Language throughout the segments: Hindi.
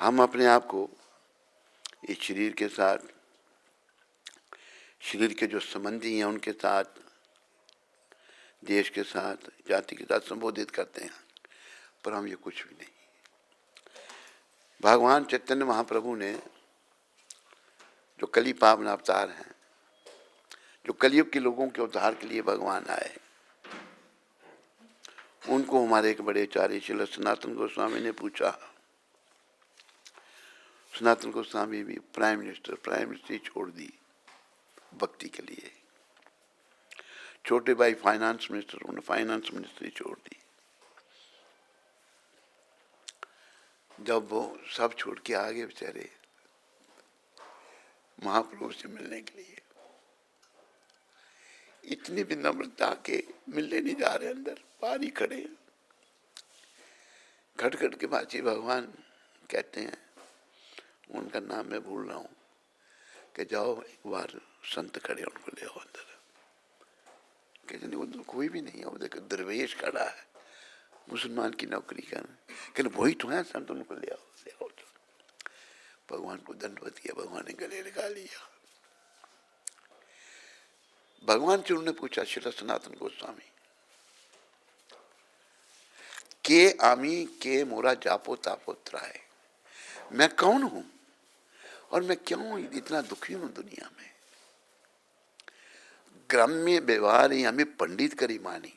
हम अपने आप को इस शरीर के साथ, शरीर के जो संबंधी हैं उनके साथ, देश के साथ, जाति के साथ संबोधित करते हैं, पर हम ये कुछ भी नहीं। भगवान चैतन्य महाप्रभु ने जो कली पावन अवतार हैं, जो कलयुग के लोगों के उद्धार के लिए भगवान आए, उनको हमारे एक बड़े आचार्य श्री सनातन गोस्वामी ने पूछा। सनातन गोस्वामी भी प्राइम मिनिस्टर छोड़ दी भक्ति के लिए। छोटे भाई फाइनेंस मिनिस्टर, उन्होंने फाइनेंस मिनिस्ट्री छोड़ दी। जब वो सब छोड़ के आगे बेचारे महाप्रभु से मिलने के लिए, इतनी विनम्रता के मिलने नहीं जा रहे, अंदर बाहर ही खड़े। खटखट के बाची भगवान कहते हैं, उनका नाम मैं भूल रहा हूँ, कि जाओ एक बार संत खड़े उनको ले आओ अंदर। कहते नहीं, उधर कोई भी नहीं है, वो देखो दरवेश खड़ा है, मुसलमान की नौकरी कर, कहते वही तो है संत, उनको ले आओ ले आओ। भगवान को दंडवत किया, भगवान ने गले लगा लिया। भगवान से उन्होंने पूछा, श्री सनातन गोस्वामी, के आमी के मोरा जापो तापो त्राय, मैं कौन हूं और मैं क्यों इतना दुखी हूं दुनिया में। ग्राम्य व्यवहार ही हमें पंडित करी मानी,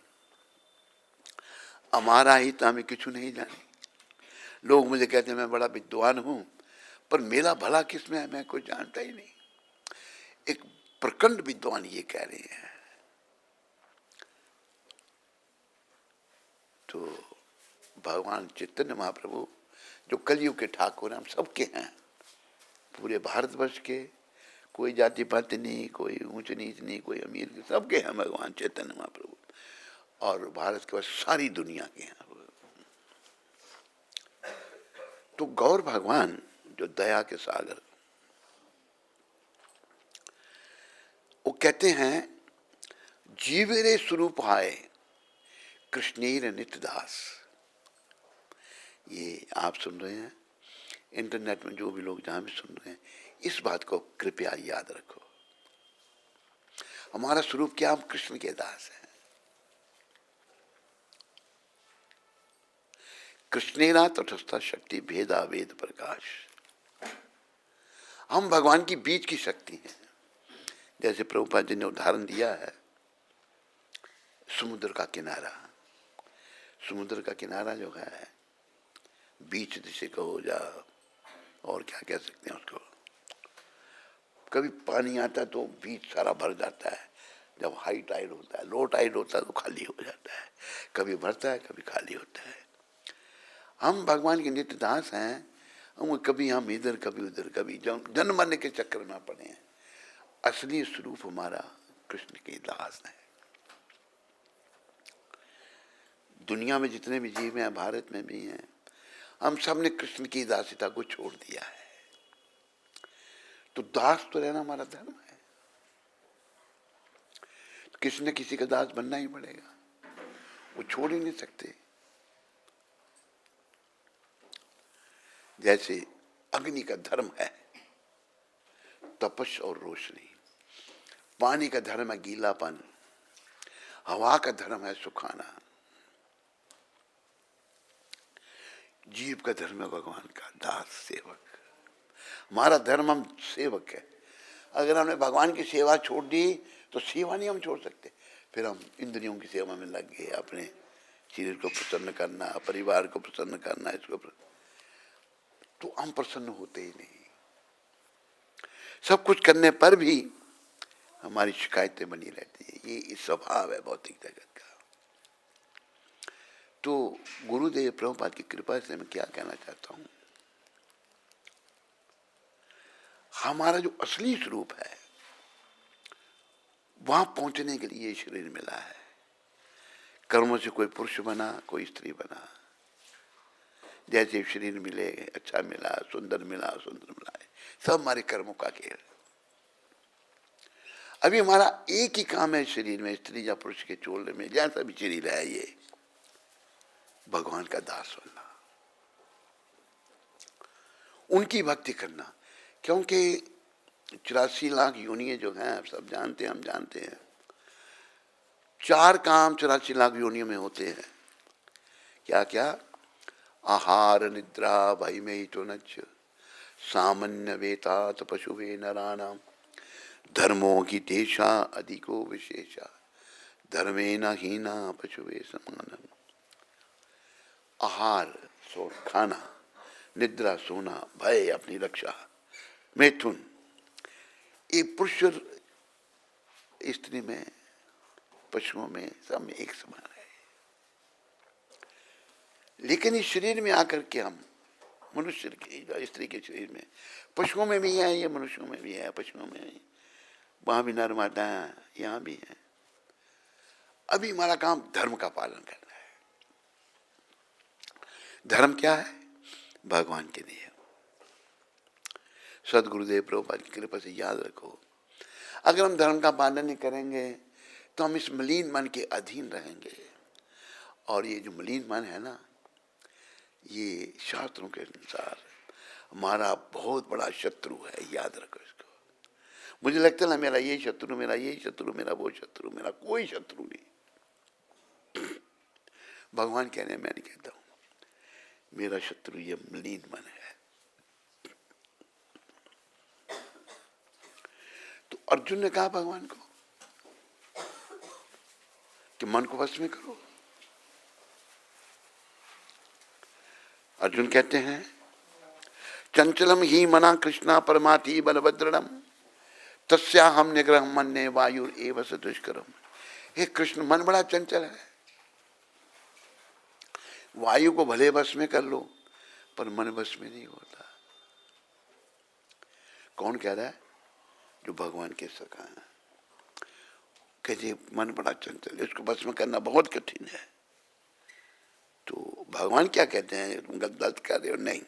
हमारा ही तो हमें कुछ नहीं जाने। लोग मुझे कहते हैं मैं बड़ा विद्वान हूं, पर मेरा भला किसमें है मैं कुछ जानता ही नहीं। एक प्रखंड विद्वान ये कह रहे हैं। तो भगवान चैतन्य महाप्रभु जो कलयुग के ठाकुर हैं, हम सबके हैं, पूरे भारतवर्ष के, कोई जाति पाति नहीं, कोई ऊंच नीच नहीं, कोई अमीर, सबके हैं भगवान चैतन्य महाप्रभु। और भारत के बाद सारी दुनिया के हैं। तो गौर भगवान जो दया के सागर, वो कहते हैं जीवेरे स्वरूप आए कृष्णेर नित्यदास। ये आप सुन रहे हैं इंटरनेट में, जो भी लोग जहां भी सुन रहे हैं, इस बात को कृपया याद रखो। हमारा स्वरूप क्या, हम कृष्ण के दास हैं। कृष्णेरा तटस्थ शक्ति भेदा वेद प्रकाश, हम भगवान की बीच की शक्ति हैं। जैसे प्रभुपाद जी ने उदाहरण दिया है, समुद्र का किनारा। समुद्र का किनारा जो है, बीच जिसे कहो या और क्या कह सकते हैं उसको, कभी पानी आता तो बीच सारा भर जाता है, जब हाई टाइड होता है, लो टाइड होता है तो खाली हो जाता है, कभी भरता है कभी खाली होता है। हम भगवान के नित्य दास हैं, कभी हम इधर कभी उधर, कभी जन्म मरने के चक्कर में पड़े हैं। असली स्वरूप हमारा कृष्ण के दास है। दुनिया में जितने भी जीव हैं, भारत में भी हैं, हम सब ने कृष्ण की दासिता को छोड़ दिया है। तो दास तो रहना हमारा धर्म है। तो किसी न किसी का दास बनना ही पड़ेगा, वो छोड़ ही नहीं सकते। जैसे अग्नि का धर्म है तपस और रोशनी, पानी का धर्म है गीलापन, हवा का धर्म है सुखाना, जीव का धर्म है भगवान का दास सेवक। हमारा धर्म, हम सेवक है। अगर हमने भगवान की सेवा छोड़ दी तो सेवा नहीं हम छोड़ सकते। फिर हम इंद्रियों की सेवा में लग गए, अपने शरीर को प्रसन्न करना, परिवार को प्रसन्न करना, इसको तो हम प्रसन्न होते ही नहीं। सब कुछ करने पर भी हमारी शिकायतें बनी रहती है। ये स्वभाव है भौतिक जगत का। तो गुरुदेव प्रभुपाद की कृपा से मैं क्या कहना चाहता हूं, हमारा जो असली स्वरूप है वहां पहुंचने के लिए शरीर मिला है। कर्मों से कोई पुरुष बना, कोई स्त्री बना, जैसे शरीर मिले, अच्छा मिला, सुंदर मिला, सुंदर मिला, सब हमारे कर्मों का खेल। अभी हमारा एक ही काम है शरीर में, स्त्री या पुरुष के चोले में, जैसा भी शरीर है, ये भगवान का दास बनना। उनकी भक्ति करना, क्योंकि 84 लाख योनियां जो हैं आप सब जानते हैं, हम जानते हैं। 4 काम 84 लाख योनियों में होते हैं। क्या क्या? आहार निद्रा भय में ही तो नच सामान्य वेतात पशुवे नराणाम धर्मों की देशा अधिको विशेषा धर्मे न हीना पशुवे समानम। आहार सो खाना, निद्रा सोना, भय अपनी रक्षा, मैथुन, ये पुरुष और स्त्री में, पशुओं में, सब में एक समान है। लेकिन इस शरीर में आकर के हम मनुष्य के, स्त्री के शरीर में, पशुओं में भी है, ये मनुष्यों में भी है, पशुओं में भी, वहां भी नर मादा है, यहाँ भी है। अभी हमारा काम धर्म का पालन करना है। धर्म क्या है? भगवान के नियम। सदगुरुदेव प्रभुपाद की कृपा से याद रखो, अगर हम धर्म का पालन नहीं करेंगे तो हम इस मलिन मन के अधीन रहेंगे। और ये जो मलिन मन है ना, ये शास्त्रों के अनुसार हमारा बहुत बड़ा शत्रु है, याद रखो इसको। मुझे लगता है ना, मेरा ये शत्रु, मेरा ये शत्रु, मेरा वो शत्रु, मेरा कोई शत्रु नहीं। भगवान कह रहे हैं, मैं नहीं कहता हूं, मेरा शत्रु ये मलिन मन है। तो अर्जुन ने कहा भगवान को कि मन को वश में करो। अर्जुन कहते हैं, चंचलम ही मना कृष्णा परमाति बलभद्रम तस्या हम निग्रह मन्ने वायु एव स दुष्करम। हे कृष्ण, मन बड़ा चंचल है। वायु को भले वश में कर लो, पर मन वश में नहीं होता। कौन कह रहा है? जो भगवान के सखा है। कहते मन बड़ा चंचल है, इसको वश में करना बहुत कठिन है। तो भगवान क्या कहते हैं? तुम गलत कर रहे हो। नहीं,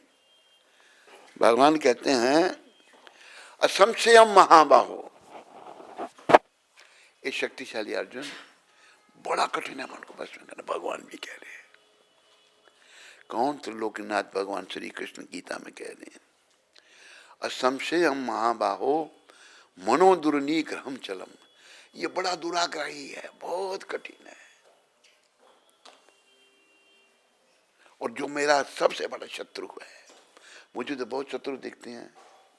भगवान कहते हैं असंशयम महाबाहो। ये शक्तिशाली अर्जुन, बड़ा कठिन है मन को वश में करना। भगवान भी कह रहे हैं। कौन? त्रिलोकीनाथ भगवान श्री कृष्ण गीता में कह रहे हैं, असंशयम महाबाहो मनो दुर्निग्रहम चलम। ये बड़ा दुराग्रही है, बहुत कठिन है। और जो मेरा सबसे बड़ा शत्रु है, मुझे तो बहुत शत्रु दिखते हैं,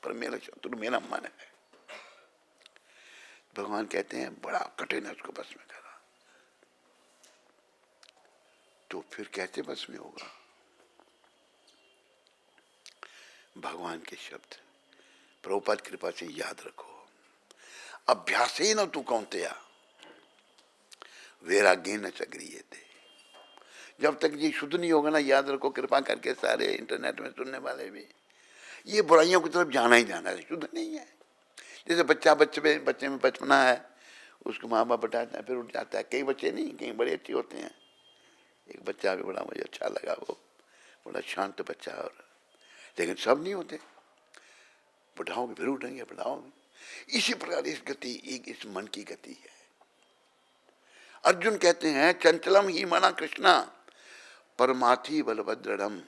पर मेरा शत्रु मेरा मन है। भगवान कहते हैं बड़ा कठिन है उसको बस में करना। तो फिर कैसे बस में होगा? भगवान के शब्द प्रभुपाद कृपा से याद रखो। अभ्यासे न तू कौंतेया वैराग्य न चक्रिये थे। जब तक ये शुद्ध नहीं होगा ना, याद रखो, कृपा करके सारे इंटरनेट में सुनने वाले भी, ये बुराइयों की तरफ जाना ही जाना है, शुद्ध नहीं है। जैसे बच्चे में बचपना है, उसको माँ बाप बताते हैं, फिर उठ जाता है। कई बच्चे नहीं, कई बड़े अच्छे होते हैं। एक बच्चा भी बड़ा मुझे अच्छा लगा, वो बड़ा शांत बच्चा, और लेकिन सब नहीं होते। बढ़ाओगे फिर उठेंगे, बढ़ाओगे। इसी प्रकार इस गति, एक इस मन की गति है। अर्जुन कहते हैं चंचलम ही मना कृष्णा परमाथि बलभद्रम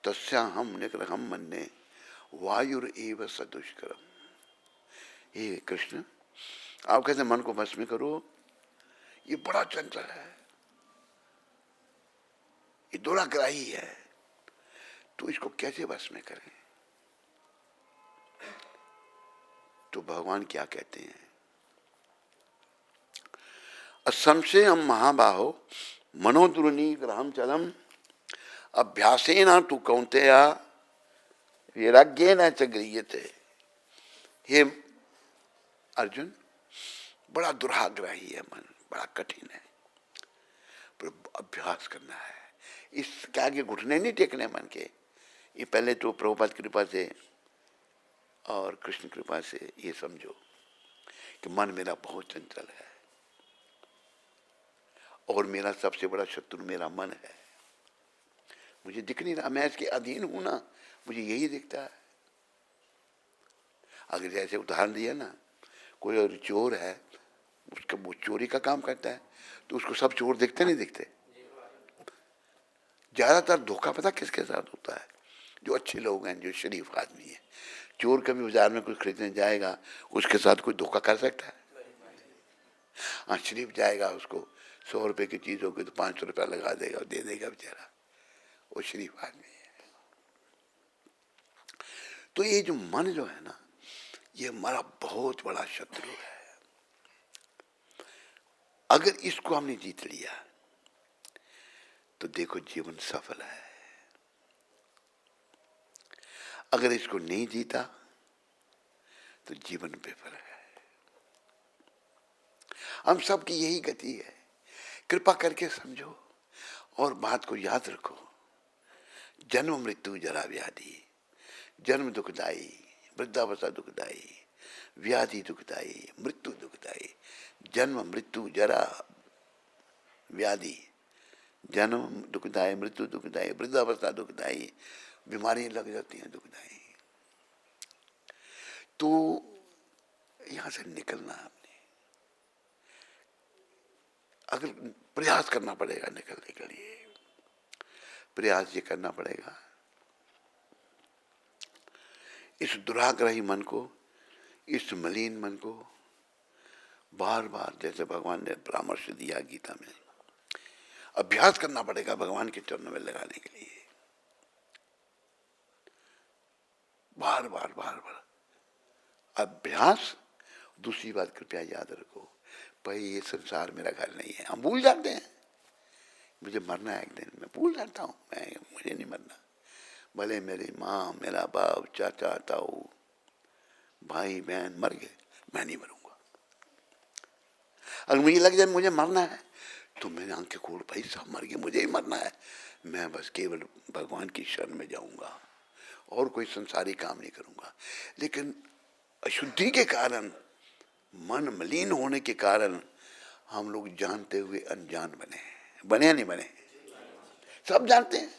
तस्या हम निग्रहम मन्ने वायुर एव सदुष्करम। हे कृष्ण, आप कहते मन को वश में करो, ये बड़ा चंचल है, ये दुराग्राही है, तो इसको कैसे वश में करें? तो भगवान क्या कहते हैं? असंशयम महाबाहो मनोदुर्निग्रहम चलम अभ्यासेन तु कौंतेया वैराग्येन च गृह्यते। हे अर्जुन, बड़ा दुराग्रही है मन, बड़ा कठिन है, पर अभ्यास करना है। इसके आगे घुटने नहीं टेकने मन के। ये पहले तो प्रभुपाद कृपा से और कृष्ण कृपा से ये समझो कि मन मेरा बहुत चंचल है, और मेरा सबसे बड़ा शत्रु मेरा मन है। मुझे दिख नहीं रहा, मैं इसके अधीन हूं ना, मुझे यही दिखता है। अगर जैसे उदाहरण दिया ना, कोई और चोर है, उसका वो चोरी का काम करता है, तो उसको सब चोर दिखते नहीं दिखते? ज्यादातर धोखा पता किसके साथ होता है? जो अच्छे लोग हैं, जो शरीफ आदमी है। चोर कभी बाजार में कुछ खरीदने जाएगा, उसके साथ कोई धोखा कर सकता है? हाँ, शरीफ जाएगा, उसको 100 रुपए की चीज होगी तो 500 रुपया लगा देगा और दे देगा बेचारा, वो शरीफ आदमी है। तो ये जो मन जो है ना, ये हमारा बहुत बड़ा शत्रु है। अगर इसको हमने जीत लिया तो देखो जीवन सफल है। अगर इसको नहीं जीता तो जीवन विफल है। हम सबकी यही गति है। कृपा करके समझो और बात को याद रखो। जन्म मृत्यु जरा व्याधि, जन्म दुखदाई, वृद्धावस्था दुखदाई, व्याधि दुखदाई, मृत्यु दुखदाई। जन्म मृत्यु जरा व्याधि, जन्म दुखदाई, मृत्यु दुखदाई, वृद्धावस्था दुखदाई, बीमारियां लग जाती हैं दुखदाई। तो यहां से निकलना आपने, अगर प्रयास करना पड़ेगा निकलने के लिए, प्रयास ये करना पड़ेगा इस दुराग्रही मन को, इस मलिन मन को बार बार, जैसे भगवान ने परामर्श दिया गीता में, अभ्यास करना पड़ेगा भगवान के चरणों में लगाने के लिए। बार बार बार बार अभ्यास। दूसरी बात कृपया याद रखो, भाई ये संसार मेरा घर नहीं है। हम भूल जाते हैं, मुझे मरना है एक दिन, मैं भूल जाता हूँ, मुझे नहीं मरना। भले मेरी माँ, मेरा बाप, चाचा, ताऊ, भाई बहन मर गए, मैं नहीं मरूंगा। अगर मुझे लग जाए मुझे मरना है तो मेरी आंखें खोल, भाई सब मर गए, मुझे ही मरना है, मैं बस केवल भगवान की शरण में जाऊंगा और कोई संसारी काम नहीं करूंगा। लेकिन अशुद्धि के कारण, मन मलिन होने के कारण हम लोग जानते हुए अनजान बने। बने या नहीं बने? सब जानते हैं,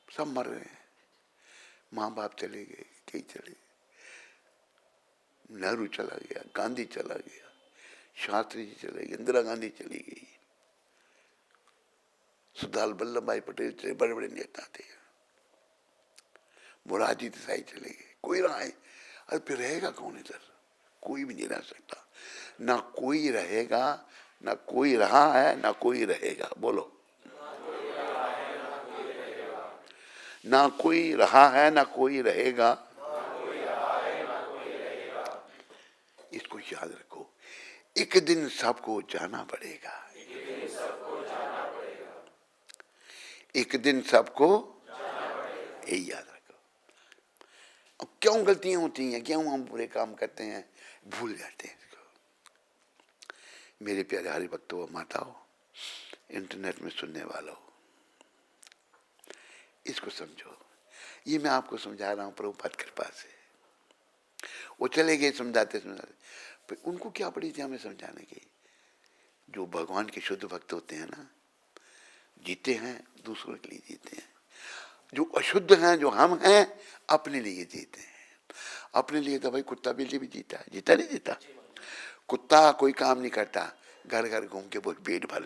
सब मर रहे हैं। माँ बाप चले गए, कई चले, नेहरू चला गया, गांधी चला गया, शास्त्री जी चले गए, इंदिरा गांधी चली गई, सरदार वल्लभ भाई पटेल चले, बड़े बड़े नेता थे, मोरारजी देसाई चले गए, कोई रहा है। अरे फिर रहेगा कौन इधर? कोई भी नहीं रह सकता। ना कोई रहेगा, ना कोई रहा है, ना कोई रहेगा। बोलो, ना कोई रहा है, ना कोई रहेगा। इसको याद रखो, एक दिन सबको जाना पड़ेगा, एक दिन सबको, यही याद रखो। अब क्यों गलतियां होती हैं, क्यों हम बुरे काम करते हैं, भूल जाते हैं इसको। मेरे प्यारे हरि भक्तों, माताओं, इंटरनेट में सुनने वालों, इसको समझो। ये मैं आपको समझा रहा हूं प्रभुपाद कृपा से। वो चले गए समझाते समझाते, पर उनको क्या पड़ी थी हमें समझाने की। जो भगवान के शुद्ध भक्त होते हैं ना, जीते हैं दूसरों के लिए जीते हैं। जो अशुद्ध हैं, जो हम हैं, अपने लिए जीते हैं। अपने लिए तो भाई कुत्ता बिल्ली भी जीता है, जीता नहीं जीता? कुत्ता कोई काम नहीं करता, घर घर घूम के वो पेट भर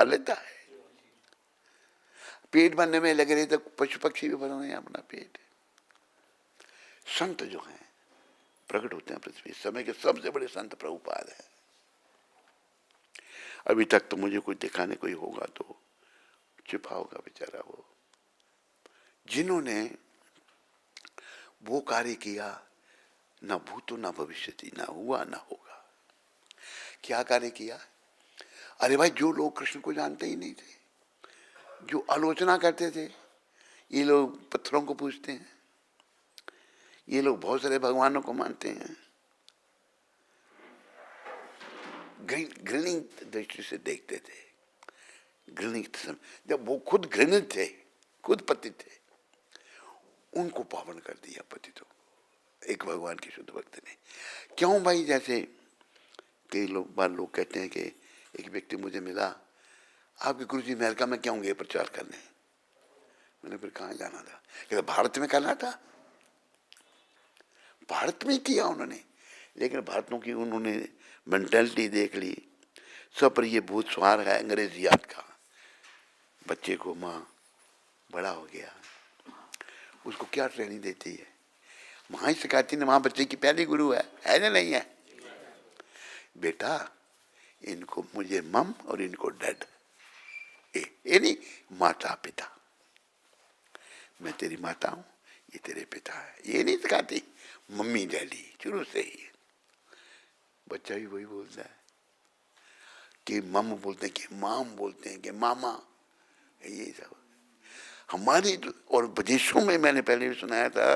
लेता है। पेट भरने में लगे रहे तो पशु पक्षी भी भर रहे हैं अपना पेट। संत जो हैं प्रकट होते हैं पृथ्वी, समय के सबसे बड़े संत प्रभुपाद हैं। अभी तक तो मुझे कोई दिखाने कोई होगा तो छिपा होगा बेचारा वो, जिन्होंने वो कार्य किया, ना भूतो ना भविष्यति, ना हुआ ना होगा। क्या कार्य किया? अरे भाई, जो लोग कृष्ण को जानते ही नहीं थे, जो आलोचना करते थे, ये लोग पत्थरों को पूजते हैं, ये लोग बहुत सारे भगवानों को मानते हैं, घृणित दृष्टि से देखते थे। घृणित, जब वो खुद घृणित थे, खुद पतित थे, उनको पावन कर दिया पतितों को एक भगवान के शुद्ध भक्त ने। क्यों भाई? जैसे कई लोग कहते हैं कि एक व्यक्ति मुझे मिला, आपके गुरु जी अमेरिका में क्यों गए प्रचार करने? मैंने फिर कहाँ जाना था? कहते भारत में करना था। भारत में किया उन्होंने, लेकिन भारतों की उन्होंने मेंटेलिटी देख ली, सब पर ये भूत सवार है अंग्रेजियात का। बच्चे को माँ बड़ा हो गया, उसको क्या ट्रेनिंग देती है? माँ ही सिखाती ना, माँ बच्चे की पहली गुरु है ना नहीं है? बेटा इनको मुझे मम और इनको डैड, ये नहीं माता पिता, मैं तेरी माता हूं, ये तेरे पिता है, ये नहीं सिखाती मम्मी डैडी शुरू से ही। बच्चा भी वही बोलता है कि मम बोलते हैं, कि माम बोलते हैं, कि मामा, ये सब हमारी। और विदेशों में मैंने पहले भी सुनाया था,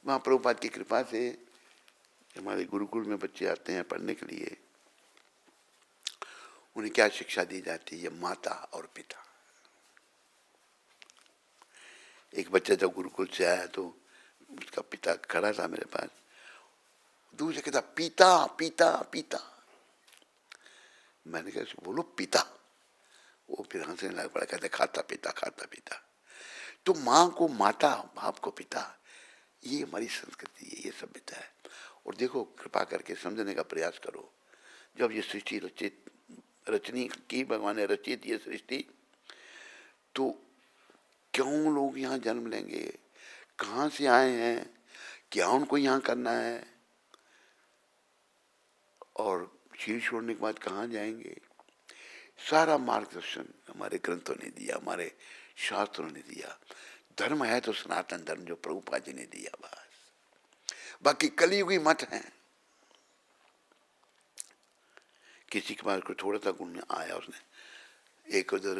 वहाँ प्रभुपाद की कृपा से हमारे गुरुकुल में बच्चे आते हैं पढ़ने के लिए, उन्हें क्या शिक्षा दी जाती है? माता और पिता। एक बच्चा जब गुरुकुल से आया तो उसका पिता खड़ा था मेरे पास, दूर से कहता पिता पिता पिता। मैंने कहा इसको बोलो पिता, वो फिर हंसने लग पड़ा, कहते खाता पिता खाता पिता। तो माँ को माता, बाप को पिता, ये हमारी संस्कृति है, ये सभ्यता है। और देखो कृपा करके समझने का प्रयास करो, जब ये सृष्टि रचनी की भगवान ने रचित ये सृष्टि, तो क्यों लोग यहाँ जन्म लेंगे, कहाँ से आए हैं, क्या उनको यहाँ करना है, और शरीर छोड़ने के बाद कहाँ जाएंगे, सारा मार्गदर्शन हमारे ग्रंथों ने दिया, हमारे शास्त्रों ने दिया। धर्म है तो सनातन धर्म जो प्रभुपाद जी ने दिया, बस। बाकी कलियुगी मत है, किसी के पास कोई थोड़ा सा गुण आया, उसने एक उधर,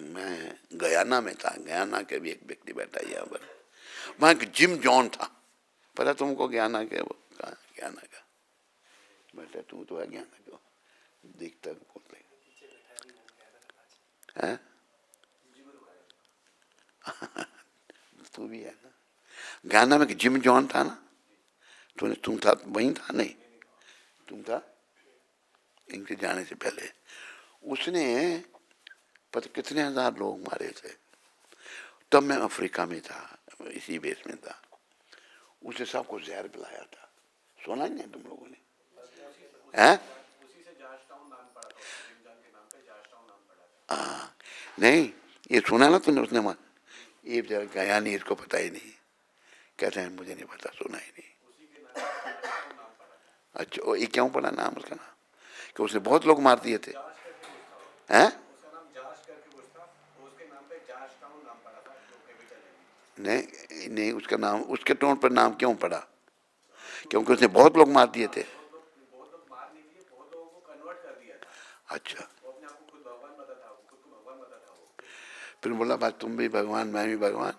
मैं गयाना में था, गयाना के भी एक व्यक्ति बैठा यहाँ पर, वहाँ एक जिम जॉन था, पता तुमको गयाना के? वो कहा गयाना का बेटा, तू तो है गयाना को देखता बोलते हैं तू भी है ना? गयाना में जिम जॉन था ना, तुम था वहीं था? नहीं तुम था इनके जाने से पहले। उसने पता कितने हजार लोग मारे थे, तब मैं अफ्रीका में था, इसी बेस में था। उसने सबको जहर पिलाया था, सुना ही नहीं तुम लोगों ने? हैं? हाँ नहीं, ये सुना ना तुमने? उसने ये जरा गया नहीं, इसको पता ही नहीं, कहते हैं मुझे नहीं पता, सुना ही नहीं। अच्छा, ये क्यों पड़ा नाम उसका? नाम कि उसने बहुत लोग मार दिए थे, हैं? नहीं नहीं, उसका नाम, उसके टोन पर नाम क्यों पड़ा? क्योंकि उसने बहुत लोग मार दिए थे। अच्छा, फिर बोला बस तुम भी भगवान मैं भी भगवान,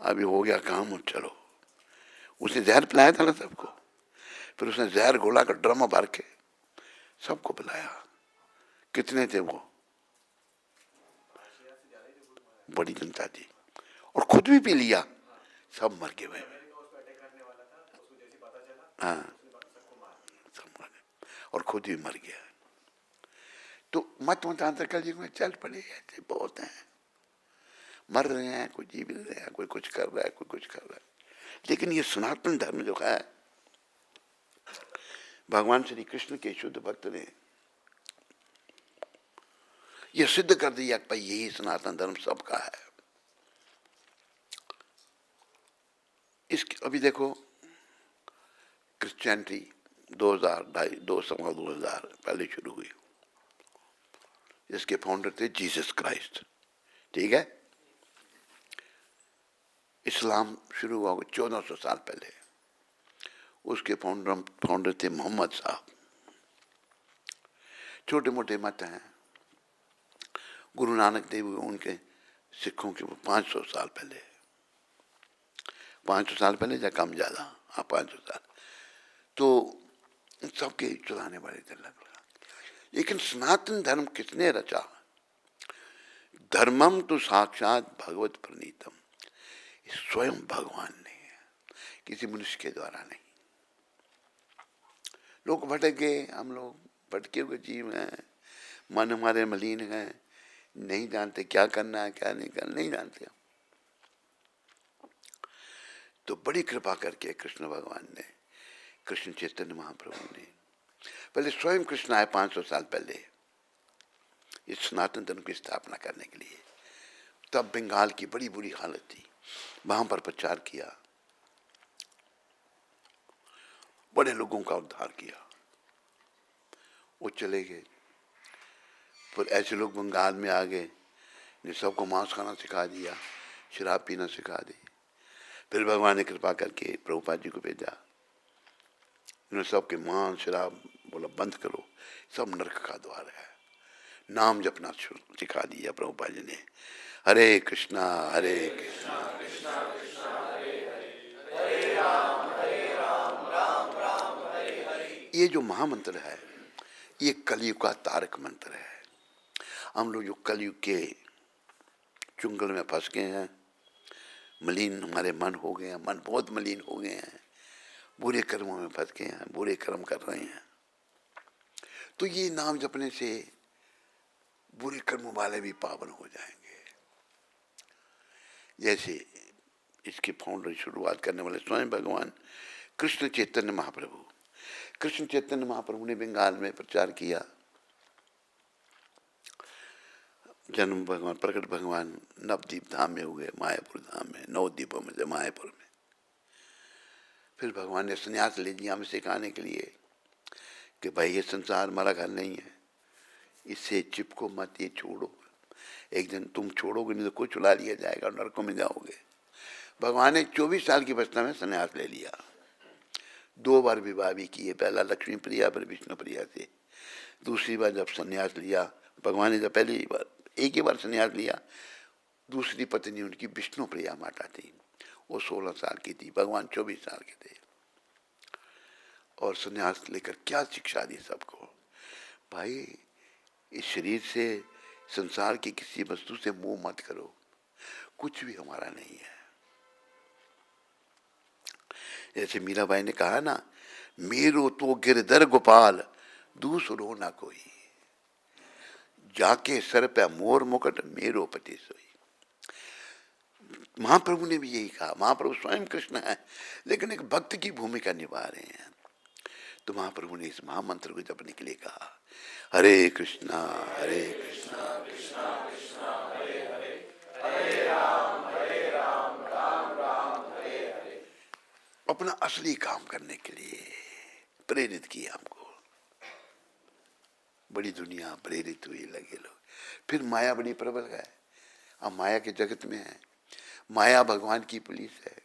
अभी हो गया काम, और चलो। उसने जहर पिलाया था ना सबको, फिर उसने जहर घोला कर ड्रम भर के सबको पिलाया। कितने थे वो? बड़ी जनता थी, और खुद भी पी लिया, सब मर गए। हाँ, सब मर गए और खुद भी मर गया। तो मत मतांतर कल युग में चल पड़े, ऐसे बहुत हैं, मर रहे हैं, कोई जी भी रहे हैं, कोई कुछ कर रहा है, कोई कुछ कर रहा है। लेकिन ये सनातन धर्म जो है, भगवान श्री कृष्ण के शुद्ध भक्त ने ये सिद्ध कर दिया कि भाई यही सनातन धर्म सबका है। इसकी अभी देखो, क्रिश्चियनिटी 2000 2,500 पहले शुरू हुई, इसके फाउंडर थे जीसस क्राइस्ट, ठीक है। इस्लाम शुरू हुआ 1400 साल पहले, उसके फाउंडर थे मोहम्मद साहब। छोटे मोटे मत हैं, गुरु नानक देव उनके सिखों के 500 साल पहले, 500 साल पहले या कम ज्यादा, हाँ 500 साल, तो सबके चलाने वाले थे अलग अलग। लेकिन सनातन धर्म किसने रचा? धर्मम तो साक्षात भगवत प्रणीतम, स्वयं भगवान ने, किसी मनुष्य के द्वारा नहीं। लोग भटक गए, हम लोग भटके हुए जीव हैं, मन हमारे मलिन हैं, नहीं जानते क्या करना है क्या नहीं करना, नहीं जानते। तो बड़ी कृपा करके कृष्ण भगवान ने, कृष्ण चैतन्य महाप्रभु ने, पहले स्वयं कृष्ण आए 500 साल पहले इस सनातन धर्म की स्थापना करने के लिए, तब बंगाल की बड़ी बुरी हालत थी, वहां पर प्रचार किया, बड़े लोगों का उद्धार किया। वो चले गए, फिर ऐसे लोग बंगाल में आ गए ने सबको मांस खाना सिखा दिया, शराब पीना सिखा दी। फिर भगवान ने कृपा करके प्रभुपाद जी को भेजा, उन्होंने सबके मांस शराब बोला बंद करो, सब नरक का द्वार है। नाम जपना सिखा दिया प्रभुपाद जी ने, हरे कृष्णा हरे कृष्णा कृष्णा कृष्णा हरे हरे, हरे राम राम राम हरे हरे। ये जो महामंत्र है ये कलयुग का तारक मंत्र है। हम लोग जो कलयुग के चुंगल में फंस गए हैं, मलिन हमारे मन हो गए हैं, मन बहुत मलिन हो गए हैं, बुरे कर्मों में फंस गए हैं, बुरे कर्म कर रहे हैं। तो ये नाम जपने से बुरे कर्मों वाले भी पावन हो जाएंगे। जैसे इसके फाउंडर शुरुआत करने वाले स्वयं भगवान कृष्ण चैतन्य महाप्रभु, कृष्ण चैतन्य महाप्रभु ने बंगाल में प्रचार किया। जन्म भगवान प्रकट भगवान नवद्वीप धाम में हुए, मायापुर धाम में, नवद्वीपों में से मायापुर में। फिर भगवान ने संन्यास ले लिया हमें सिखाने के लिए कि भाई ये संसार हमारा घर नहीं है, इससे चिपको मत, ये छोड़ो, एक दिन तुम छोड़ोगे नहीं तो कोई चुला लिया जाएगा और नरकों में जाओगे। भगवान ने 24 साल की अवस्था में संन्यास ले लिया, 2 बार विवाह भी किए, पहला लक्ष्मी प्रिया फिर विष्णु प्रिया से। दूसरी बार जब संन्यास लिया भगवान ने, जब पहली बार एक ही बार संन्यास लिया, दूसरी पत्नी उनकी विष्णु प्रिया माता थी, वो 16 साल की थी, भगवान 24 साल के थे। और संन्यास लेकर क्या शिक्षा दी सबको, भाई इस शरीर से, संसार की किसी वस्तु से मोह मत करो, कुछ भी हमारा नहीं है। जैसे मीराबाई ने कहा ना, मेरो तो गिरधर गोपाल दूसरो ना कोई, जाके सर पे मोर मुकुट मेरो पति सोई। महाप्रभु ने भी यही कहा, महाप्रभु स्वयं कृष्ण है लेकिन एक भक्त की भूमिका निभा रहे हैं। तो महाप्रभु ने इस महामंत्र को जपने के लिए कहा, हरे कृष्णा कृष्णा कृष्णा हरे हरे, हरे राम राम राम हरे हरे। अपना असली काम करने के लिए प्रेरित किया हमको। बड़ी दुनिया प्रेरित हुई, लगे लोग। फिर माया बड़ी प्रबल है, अब माया के जगत में है, माया भगवान की पुलिस है।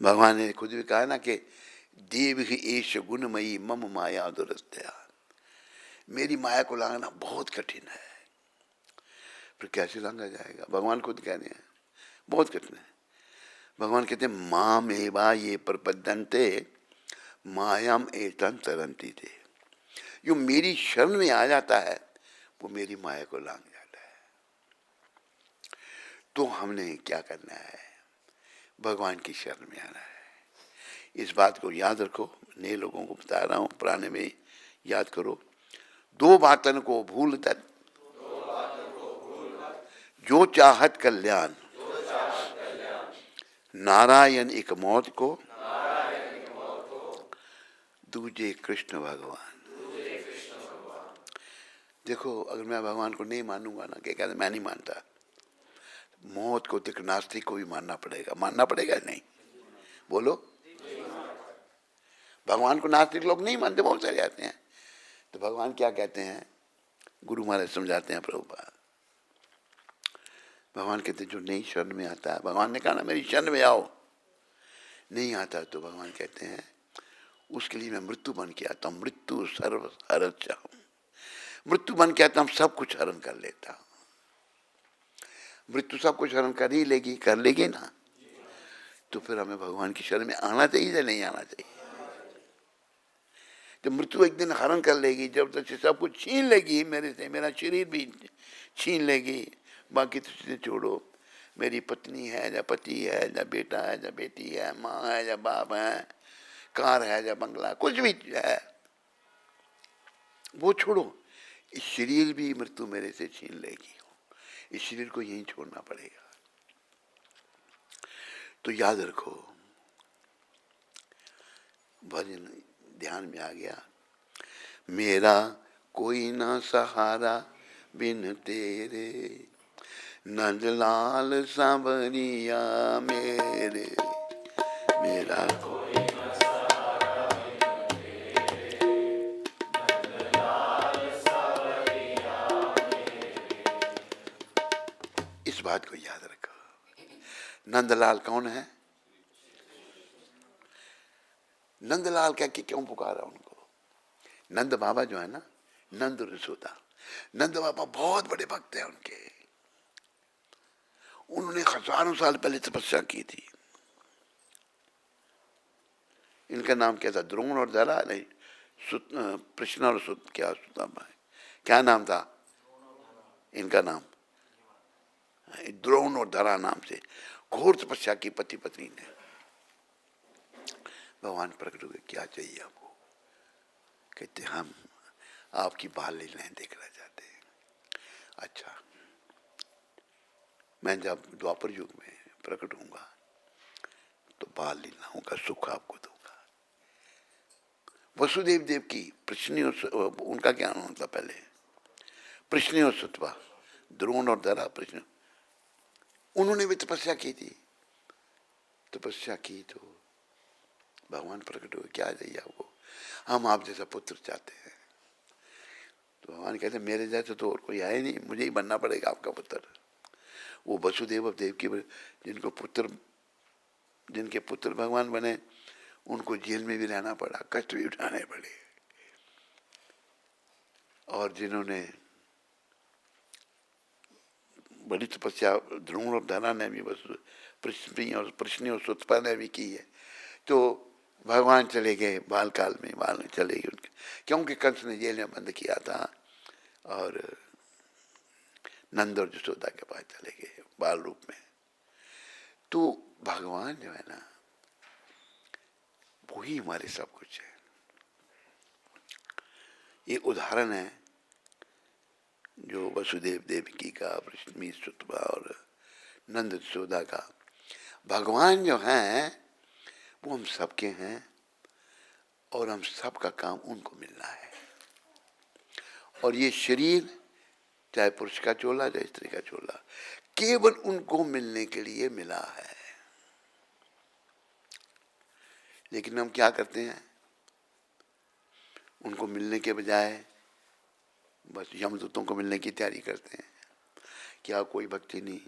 भगवान ने खुद भी कहा ना कि देव ही एश गुणमयी मम माया दुरस्त्या, मेरी माया को लांघना बहुत कठिन है। फिर कैसे लांघा जाएगा, भगवान खुद कह रहे हैं बहुत कठिन है। भगवान कहते हैं माम एवा ये प्रपद्यन्ते मायाम एतन तरंती थे, जो मेरी शरण में आ जाता है वो मेरी माया को लांघ जाता है। तो हमने क्या करना है, भगवान की शरण में आना है। इस बात को याद रखो, नए लोगों को बता रहा हूँ, पुराने में याद करो। 2 बातन को भूल तन, जो चाहत कल्याण, नारायण एक मौत को, दूजे कृष्ण भगवान। देखो अगर मैं भगवान को नहीं मानूंगा ना, क्या कहते मैं नहीं मानता, मौत को तो नास्तिक को भी मानना पड़ेगा, मानना पड़ेगा नहीं, बोलो। भगवान को नास्तिक लोग नहीं मानते, बहुत सारे आते हैं। तो भगवान क्या कहते हैं, गुरु महाराज समझाते हैं प्रभुपाद, भगवान कहते हैं जो नहीं शरण में आता है, भगवान ने कहा ना मेरी शरण में आओ, नहीं आता तो भगवान कहते हैं उसके लिए मैं मृत्यु बन के आता हूँ, मृत्यु सर्व हर चाहूं, मृत्यु बन के आता हूँ, सब कुछ हरण कर लेता हूँ। मृत्यु सब कुछ हरण कर ही लेगी, कर लेगी ना, तो फिर हमें भगवान की शरण में आना चाहिए या नहीं आना चाहिए। तो मृत्यु एक दिन हरण कर लेगी, जब तक सब कुछ छीन लेगी मेरे से, मेरा शरीर भी छीन लेगी, बाकी तो चीजें छोड़ो, मेरी पत्नी है या पति है या बेटा है या बेटी है, माँ है या बाप है, कार है या बंगला, कुछ भी है वो छोड़ो, इस शरीर भी मृत्यु मेरे से छीन लेगी, इस शरीर को यहीं छोड़ना पड़ेगा। तो याद रखो, भजन ध्यान में आ गया, मेरा कोई ना सहारा बिन तेरे, नंदलाल सांवरिया मेरे, मेरा कोई न सहारा बिन तेरे, नंदलाल सांवरिया मेरे। इस बात को याद रखो। नंदलाल कौन है? नंदलाल क्या कि क्यों पुकारा उनको? नंद बाबा जो है ना, नंद यशोदा, नंद बाबा बहुत बड़े भक्त हैं उनके। उन्होंने हजारों साल पहले तपस्या की थी। इनका नाम क्या था? द्रोण और धरा नहीं, प्रश्न और सुत, क्या सुदामा है, क्या नाम था इनका? नाम द्रोण और धरा नाम से घोर तपस्या की पति पत्नी ने। भगवान प्रकट हुए, क्या चाहिए आपको? कहते हम आपकी बाल लीलाएं देखना चाहते हैं। अच्छा, मैं जब द्वापर युग में प्रकट होऊंगा तो बाल लीलाओं का सुख आपको दूंगा। वसुदेव देव की प्रश्नी और उनका क्या नाम था पहले? प्रश्नी और सुतवा, द्रोण और धरा प्रश्न। उन्होंने भी तपस्या की थी। तपस्या की तो भगवान प्रकट हुए, क्या चाहिए आपको? हम आप जैसा पुत्र चाहते हैं। तो भगवान कहते मेरे जैसे तो और कोई है नहीं, मुझे ही बनना पड़ेगा आपका पुत्र। वो वसुदेव देव की जिनके पुत्र भगवान बने, उनको जेल में भी रहना पड़ा, कष्ट भी उठाने पड़े। और जिन्होंने बड़ी तपस्या द्रोण और धरा ने भी, प्रश्नी और सुतपा ने भी की है, तो भगवान चले गए बाल काल में, बाल में चले गए उनके, क्योंकि कंस ने जेल में बंद किया था। और नंद और यशोदा के पास चले गए बाल रूप में। तो भगवान जो है ना, वही हमारे सब कुछ है। ये उदाहरण है जो वसुदेव देवकी का, वृष्णि सुतपा और नंद यशोदा का। भगवान जो है वो हम सबके हैं और हम सबका काम उनको मिलना है। और ये शरीर, चाहे पुरुष का चोला चाहे स्त्री का चोला, केवल उनको मिलने के लिए मिला है। लेकिन हम क्या करते हैं? उनको मिलने के बजाय बस यमदूतों को मिलने की तैयारी करते हैं। क्या कोई भक्ति नहीं,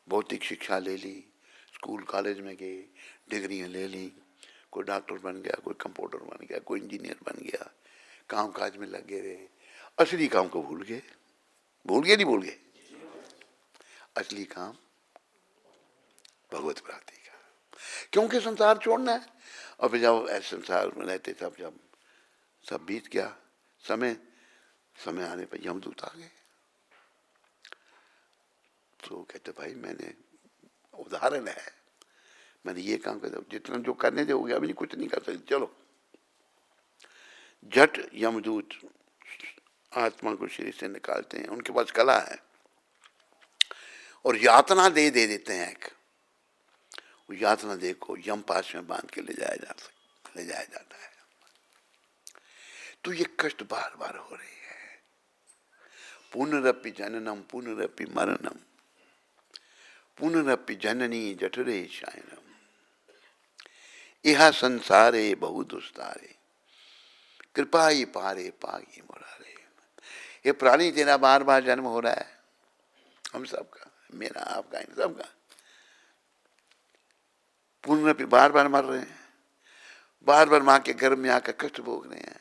भौतिक शिक्षा ले ली, स्कूल कॉलेज में गए, डिग्रियां ले ली, कोई डॉक्टर बन गया, कोई कंप्यूटर बन गया, कोई इंजीनियर बन गया, काम काज में लगे रहे, असली काम को भूल गए। भूल गए नहीं भूल गए? असली काम भगवत प्राप्ति का, क्योंकि संसार छोड़ना है। और फिर जब ऐसे संसार में रहते तब जब सब बीत गया, समय आने पर यमदूत आ गए। तो कहते भाई मैंने, उदाहरण है, मैंने ये काम कर, जितना जो करने थे हो गया, अभी कुछ नहीं कर सकते, चलो। झट यमदूत आत्मा को शरीर से निकालते हैं, उनके पास कला है, और यातना दे देते हैं। एक वो यातना दे को यम पास में बांध के ले जाया जाता है। तो ये कष्ट बार बार हो रही है। पुनरपि जननम पुनरपि मरणम, पुनरपि जननी जठरे शयनम, यह संसारे बहु दुस्तारे, कृपा ही पारे पागी मुरारे। ये प्राणी तेरा बार बार जन्म हो रहा है, हम सबका, मेरा आपका, इन सबका। पुनरपि बार बार मर रहे हैं, बार बार माँ के गर्भ में आकर कष्ट भोग रहे हैं।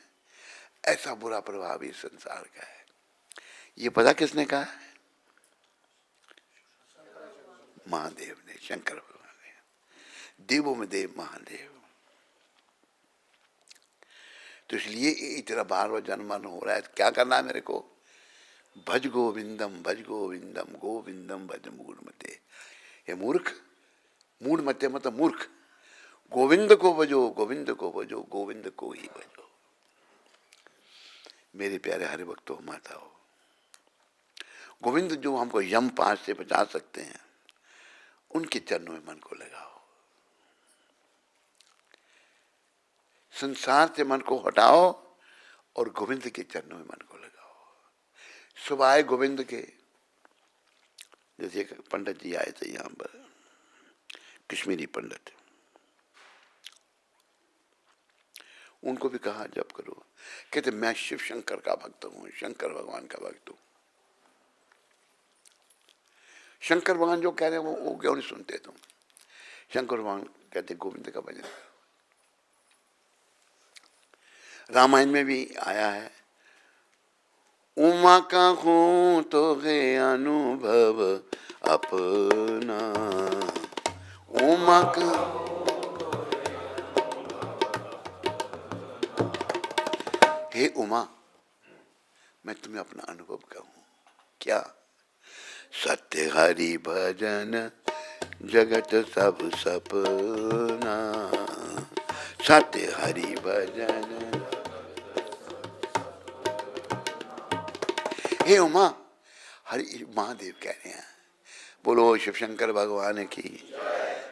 ऐसा बुरा प्रभाव इस संसार का है। ये पता किसने कहा है? महादेव ने, शंकर भगवान ने, देवों में देव महादेव। तो इसलिए इतना बार बार जन्म हो रहा है, क्या करना है मेरे को? भज गोविंदम भज गोविंदम, गोविंदम भज मूढ़मते। ये मूर्ख, मूढ़मते मतलब मूर्ख, गोविंद को भजो, गोविंद को भजो, गोविंद को ही भजो। मेरे प्यारे हरि भक्तों, माता हो, गोविंद जो हमको यम पास से बचा सकते हैं, उनके चरणों में मन को लगाओ। संसार से मन को हटाओ और गोविंद के चरणों में मन को लगाओ। सुबह आए गोविंद के, जैसे एक पंडित जी आए थे यहाँ पर, कश्मीरी पंडित, उनको भी कहा जप करो। कहते मैं शिव शंकर का भक्त हूं, शंकर भगवान का भक्त हूं। शंकर भगवान जो कह रहे हैं वो क्यों नहीं सुनते तुम? शंकर भगवान कहते गोविंद का भजन करो। रामायण में भी आया है, उमा का हूं तो है अनुभव अपना, उमा का। हे उमा, मैं तुम्हें अपना अनुभव कहूं क्या? सत्य हरि भजन जगत सब सपना, सत्य हरि भजन। हे उमा, हरि महादेव कह रहे हैं, बोलो शिव शंकर भगवान की,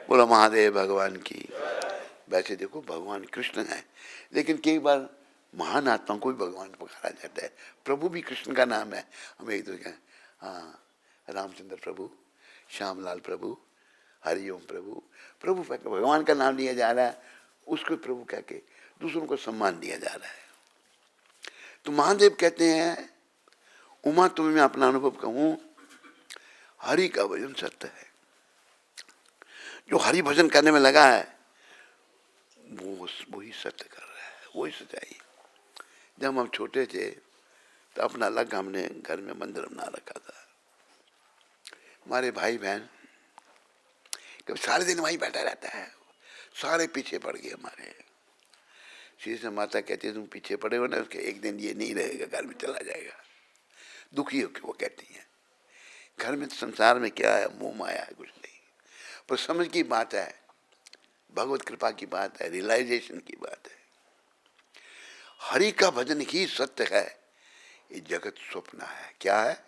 बोलो महादेव भगवान की। वैसे देखो भगवान कृष्ण है, लेकिन कई बार महान आत्मा को भी भगवान पुकारा जाता है। प्रभु भी कृष्ण का नाम है। हम एक दूसरे हाँ, रामचंद्र प्रभु, श्यामलाल प्रभु, हरिओम प्रभु, प्रभु भगवान का नाम लिया जा रहा है, उसको प्रभु कह के दूसरों को सम्मान दिया जा रहा है। तो महादेव कहते हैं, उमा तुम्हें मैं अपना अनुभव कहूं, हरि का भजन सत्य है। जो हरि भजन करने में लगा है वो ही सत्य कर रहा है, वही सच्चाई। जब हम छोटे थे तो अपना अलग हमने घर में मंदिर बना रखा था। हमारे भाई बहन कभी सारे दिन वहीं बैठा रहता है, सारे पीछे पड़ गए हमारे। श्री से माता कहती है तुम पीछे पड़े हो ना, उसके एक दिन ये नहीं रहेगा, घर में चला जाएगा। दुखी हो के वो कहती है। घर में संसार में क्या है, मोह माया है, कुछ नहीं। पर समझ की बात है, भगवत कृपा की बात है, रियलाइजेशन की बात है। हरि का भजन ही सत्य है, ये जगत स्वप्न है। क्या है?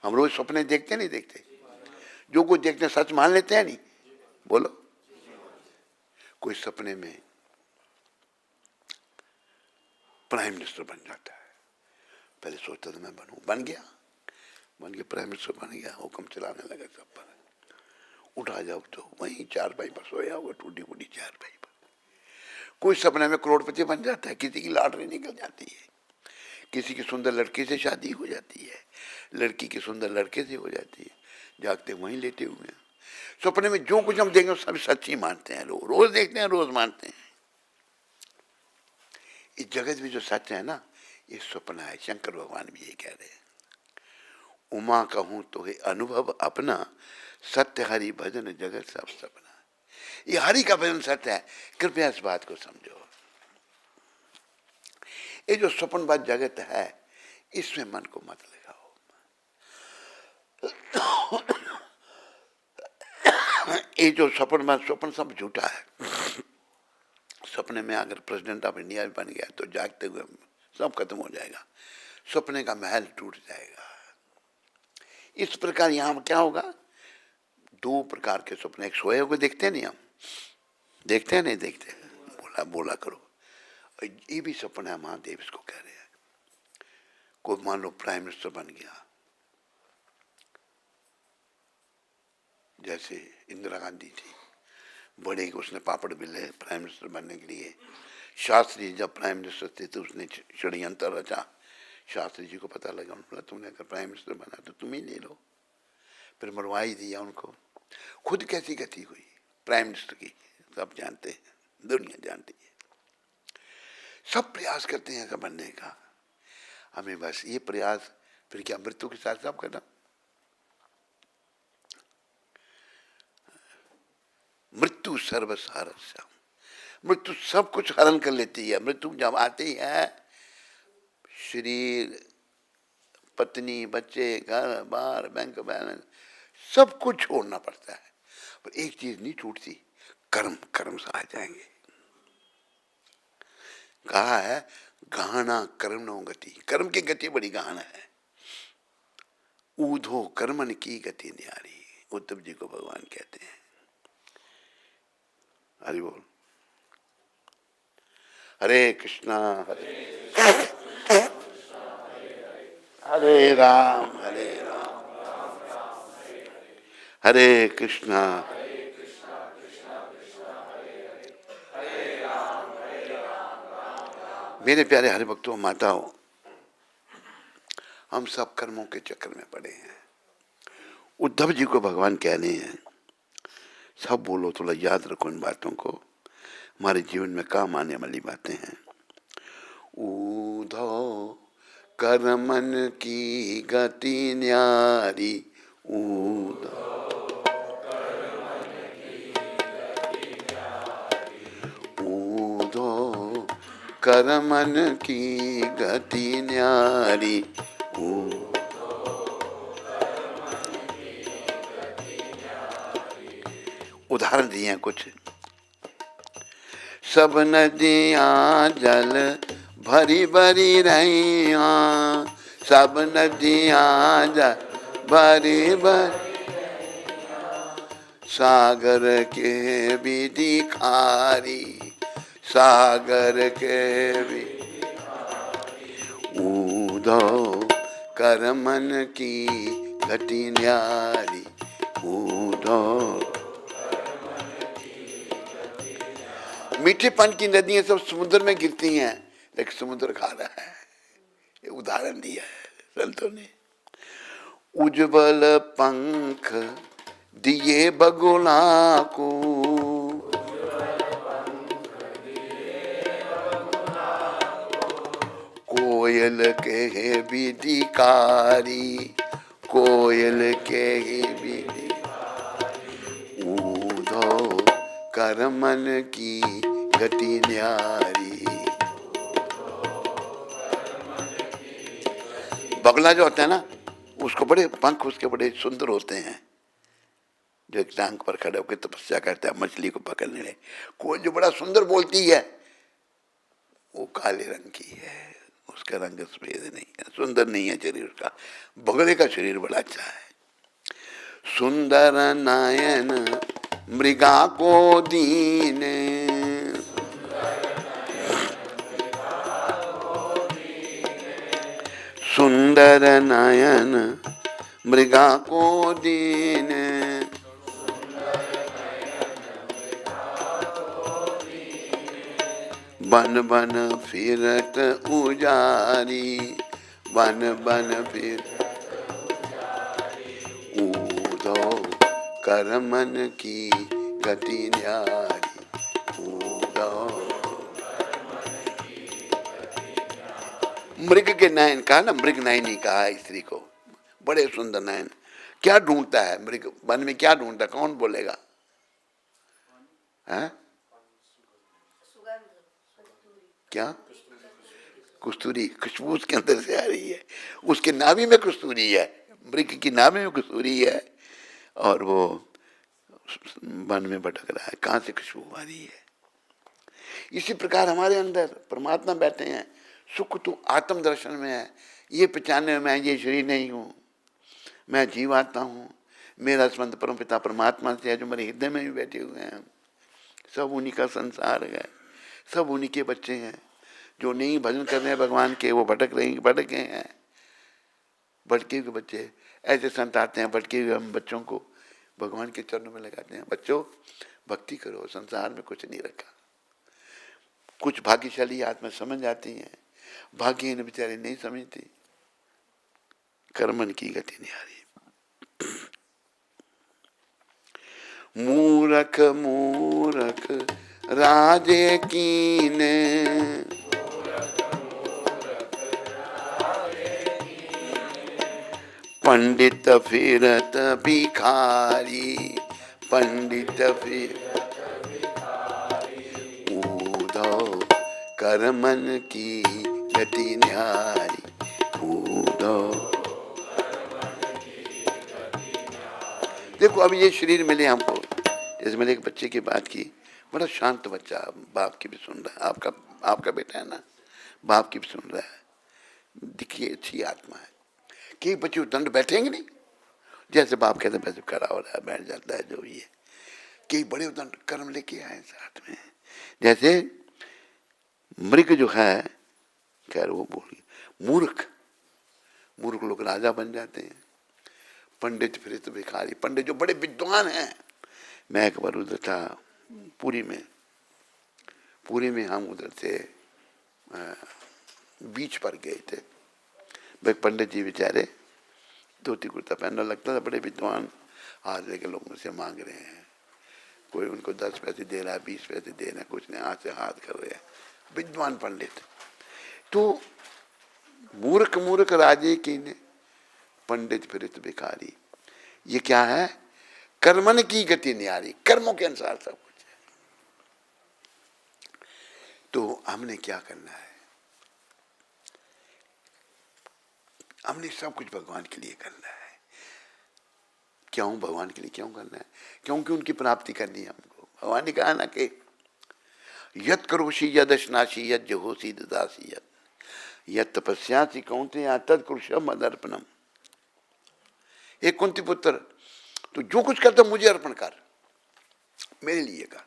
हम रोज सपने देखते नहीं देखते? जो कुछ देखते हैं सच मान लेते हैं नहीं? बोलो। कोई सपने में प्राइम मिनिस्टर बन जाता है, पहले सोचता था मैं बनूं, बन गया प्राइम मिनिस्टर बन गया, हुक्म चलाने लगा सब पर। उठा जाओ तो वहीं चारपाई पर सोया होगा, टूटी फूटी चारपाई पर। कोई सपने में करोड़पति बन जाता है, किसी की लॉटरी निकल जाती है, किसी की सुंदर लड़की से शादी हो जाती है, लड़की की सुंदर लड़के से हो जाती है, जागते वहीं लेटे हुए हैं। सपने में जो कुछ हम देखेंगे सब सच्ची मानते हैं, रोज देखते हैं, रोज मानते हैं। इस जगत में जो सत्य है ना, ये स्वप्न है। शंकर भगवान भी ये कह रहे हैं, उमा कहूं तो है अनुभव अपना, सत्य हरि भजन जगत सब सपना। ये हरि का भजन सत्य है, कृपया इस बात को समझो। ये जो स्वप्नबाद जगत है, इसमें मन को मत लगाओ। ये जो स्वप्न सब झूठा है। सपने में अगर प्रेसिडेंट ऑफ इंडिया भी बन गया तो जागते हुए सब खत्म हो जाएगा, सपने का महल टूट जाएगा। इस प्रकार यहां क्या होगा, दो प्रकार के सपने। एक सोए हुए देखते नहीं, हम देखते हैं नहीं देखते, बोला करो। ये भी सपना है, महादेव इसको कह रहे हैं। कोई मान लो प्राइम मिनिस्टर बन गया, जैसे इंदिरा गांधी थी, बड़े उसने पापड़ बेले प्राइम मिनिस्टर बनने के लिए। शास्त्री जब प्राइम मिनिस्टर थे तो उसने षड्यंत्र रचा। शास्त्री जी को पता लगा, उन्होंने तुमने अगर प्राइम मिनिस्टर बना तो तुम ही ले लो, फिर मरवाई दिया उनको। खुद कैसी गति हुई प्राइम मिनिस्टर की, सब जानते हैं, दुनिया जानती है। सब प्रयास करते हैं ऐसा बनने का, हमें बस ये प्रयास, फिर क्या मृत्यु के साथ सब करना। मृत्यु सर्वसारस्यम, मृत्यु सब कुछ हरण कर लेती है। मृत्यु जब आती है, शरीर, पत्नी, बच्चे, घर बार, बैंक बैलेंस, सब कुछ छोड़ना पड़ता है। पर एक चीज नहीं छूटती, कर्म से आ जाएंगे। कहा है गहना कर्म नो गति, कर्म की गति बड़ी गहन है। ऊधो कर्मन की गति न्यारी, उद्धव जी को भगवान कहते हैं। हरि बोल। हरे कृष्णा हरे राम हरे कृष्णा। मेरे प्यारे हरि भक्तों, माताओं, हम सब कर्मों के चक्कर में पड़े हैं। उद्धव जी को भगवान कह रहे हैं, सब बोलो, थोड़ा याद रखो इन बातों को, हमारे जीवन में काम आने वाली बातें हैं। उद्धव कर्मन की गति न्यारी, उद्धव उद्धव कर्मन की गति न्यारी। उदाहरण दिए हैं कुछ। सब नदियाँ जल भरी भरी रहिया, सब नदियाँ जल भरी भरी, सागर के विधि खारी, सागर के भी। उद्धव कर्मन की गति न्यारी, उद्धव। मीठे पानी की नदियां सब समुद्र में गिरती हैं, लेकिन समुद्र खा रहा है। ये उदाहरण दिया है संतों ने। उज्जवल पंख दिए बगुला को, कोयल के विधिकारी, कोयल के विधि। उद्धव कर्मन की गति न्यारी। बगुला जो होता है ना, उसको बड़े पंख उसके बड़े सुंदर होते हैं, जो एक टांग पर खड़े होकर तपस्या करता है मछली को पकड़ने में। कोई जो बड़ा सुंदर बोलती है, वो काले रंग की है, उसका रंग सफेद नहीं है, सुंदर नहीं है शरीर का। बगुले का शरीर बड़ा अच्छा है। सुंदर नयन मृगा को दीने, सुंदर नयन मृगा को दीने, बन बन फिरत उजारी, बन बन फिर। उद्धव कर्मन की गति न्यारी, उद्धव। मृग के नयन कहा ना, मृग नयनी कहा स्त्री को, बड़े सुंदर नयन। क्या ढूंढता है मृग वन में, क्या ढूंढता है, कौन बोलेगा? है क्या? कस्तूरी, खुशबू उसके अंदर से आ रही है, उसके नाभि में कस्तूरी है, मृग की नाभि में कस्तूरी है, और वो वन में भटक रहा है, कहां से खुशबू आ रही है। इसी प्रकार हमारे अंदर परमात्मा बैठे हैं। सुख तो आत्म दर्शन में है, ये पहचानने में मैं ये शरीर नहीं हूँ, मैं जीवात्मा हूँ, मेरा संबंध परम पिता परमात्मा से है, जो मेरे हृदय में भी बैठे हुए हैं। सब उन्हीं का संसार है, सब उन्हीं के बच्चे हैं। जो नहीं भजन कर रहे हैं भगवान के, वो भटक गए हैं, भटके हुए बच्चे। ऐसे संत आते हैं, भटके हुए हम बच्चों को भगवान के चरणों में लगाते हैं। बच्चों, भक्ति करो, संसार में कुछ नहीं रखा। कुछ भाग्यशाली आत्मा समझ आती हैं, भाग्यहीन बेचारे नहीं समझती। कर्मन की गति न्यारी। मूरख मूरख राजे कीने, पंडित फिरत भिखारी, पंडित फिरत भिखारी। उद्धव कर्मन की गति न्यारी, उद्धव। देखो अब ये शरीर मिले हमको, जैसे मैंने एक बच्चे की बात की, बड़ा शांत बच्चा, बाप की भी सुन रहा है, आपका बेटा है ना, बाप की भी सुन रहा है। दिखिए अच्छी आत्मा है। कई बच्चे दंड बैठेंगे नहीं, जैसे बाप कहते हैं वैसे खड़ा हो रहा है, बैठ जाता है, जो भी है। कई बड़े दंड कर्म लेके आए साथ में। जैसे मृग जो है, खैर वो बोल, मूर्ख मूर्ख लोग राजा बन जाते हैं, पंडित फिर तो भिखारी। पंडित जो बड़े विद्वान हैं, मैं एक बार उधर था पुरी में हम उधर से बीच पर गए थे। भाई पंडित जी बेचारे धोती कुर्ता पहनना, लगता था बड़े विद्वान, हाथ लेके लोगों से मांग रहे हैं, कोई उनको 10 पैसे दे रहा है, 20 पैसे दे रहे हैं, कुछ नहीं, हाथ से हाथ कर रहे हैं, विद्वान पंडित। तो मूर्ख मूर्ख राजे की ने, पंडित फिरित भिखारी। ये क्या है? कर्मन की गति न्यारी, कर्मों के अनुसार सब कुछ है। तो हमने क्या करना है? हमने सब कुछ भगवान के लिए करना है। क्यों भगवान के लिए क्यों करना है? क्योंकि उनकी प्राप्ति करनी है हमको। भगवान ने कहा ना कि यत् करोषि यदश्नासि यत् जहोसि ददासि यत् तपस्यासि कौन्तेय तत् कुरुष्व मदर्पणम। एक कुंती पुत्र, तो जो कुछ करता मुझे अर्पण कर, मेरे लिए कर।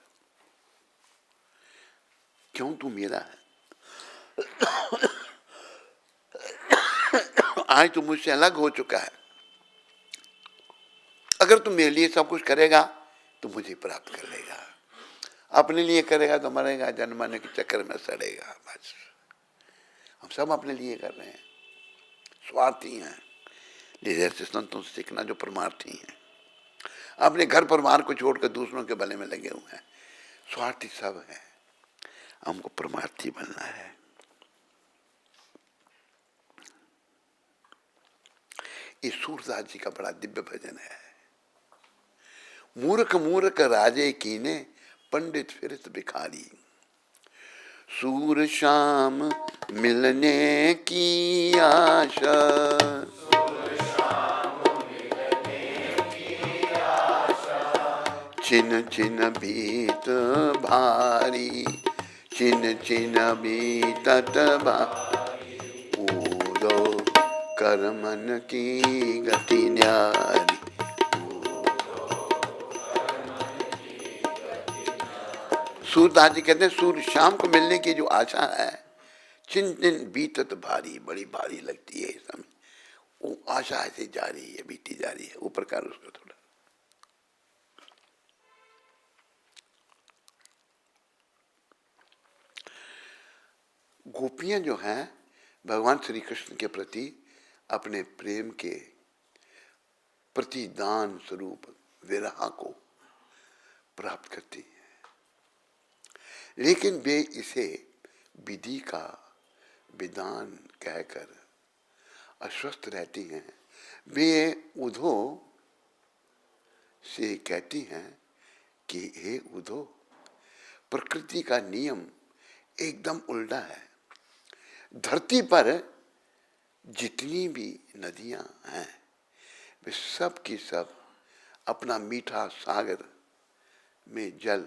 क्यों? तू मेरा है। आज तू मुझसे अलग हो चुका है, अगर तू मेरे लिए सब कुछ करेगा तो मुझे प्राप्त कर लेगा। अपने लिए करेगा तो मरेगा, जन्माने के चक्कर में सड़ेगा। बस हम सब अपने लिए कर रहे हैं, स्वार्थी हैं। जैसे संतों से सीखना जो परमार्थी हैं, अपने घर परिवार को छोड़कर दूसरों के भले में लगे हुए हैं, स्वार्थी सब है। हमको परमार्थी बनना है। इस सूरदास जी का बड़ा दिव्य भजन है। मूर्ख मूर्ख राजे कीने पंडित फिरत भिखारी, सूर शाम मिलने की आशा, चिन चिन भीत भारी, चिन चिन भीतत भारी, ऊदो कर्मन की गति न्यारी। सूरदास जी कहते हैं सूर्य शाम को मिलने की जो आशा है, चिन चिन बीतत भारी, बड़ी भारी लगती है इस समय, वो आशा ऐसे जा रही है, बीती जा रही है। ऊपर कर उसको थोड़ा। गोपियां जो हैं भगवान श्री कृष्ण के प्रति अपने प्रेम के प्रतिदान स्वरूप विरह को प्राप्त करती हैं, लेकिन वे इसे विधि का विधान कहकर अस्वस्थ रहती हैं। वे उधो से कहती हैं कि हे उधो, प्रकृति का नियम एकदम उल्टा है। धरती पर जितनी भी नदियां हैं वे सब की सब अपना मीठा सागर में जल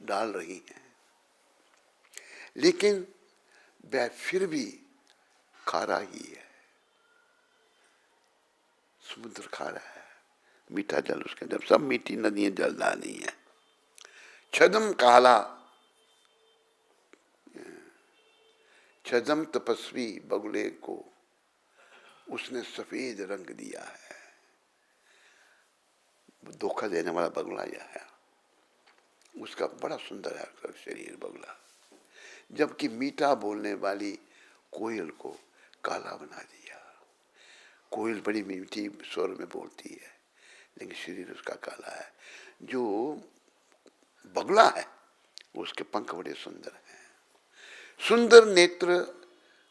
डाल रही हैं, लेकिन वह फिर भी खारा ही है। समुद्र खारा है, मीठा जल उसके अंदर, सब मीठी नदियां जल डाली हैं। छदम काला, छदम तपस्वी बगुले को उसने सफेद रंग दिया है। धोखा देने वाला बगुला यह है, उसका बड़ा सुंदर है शरीर बगुला, जबकि मीठा बोलने वाली कोयल को काला बना दिया। कोयल बड़ी मीठी स्वर में बोलती है, लेकिन शरीर उसका काला है। जो बगुला है उसके पंख बड़े सुंदर हैं। सुंदर नेत्र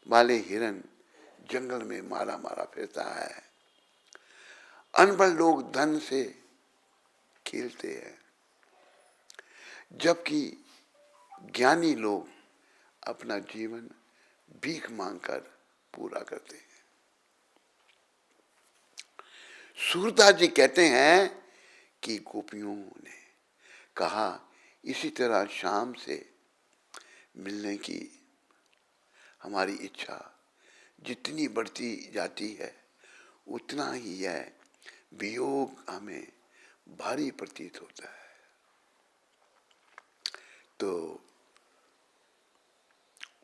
वाले हिरन जंगल में मारा मारा फिरता है। अनपढ़ लोग धन से खेलते हैं, जबकि ज्ञानी लोग अपना जीवन भीख मांगकर पूरा करते हैं। सूरदास जी कहते हैं कि गोपियों ने कहा इसी तरह शाम से मिलने की हमारी इच्छा जितनी बढ़ती जाती है, उतना ही यह वियोग हमें भारी प्रतीत होता है। तो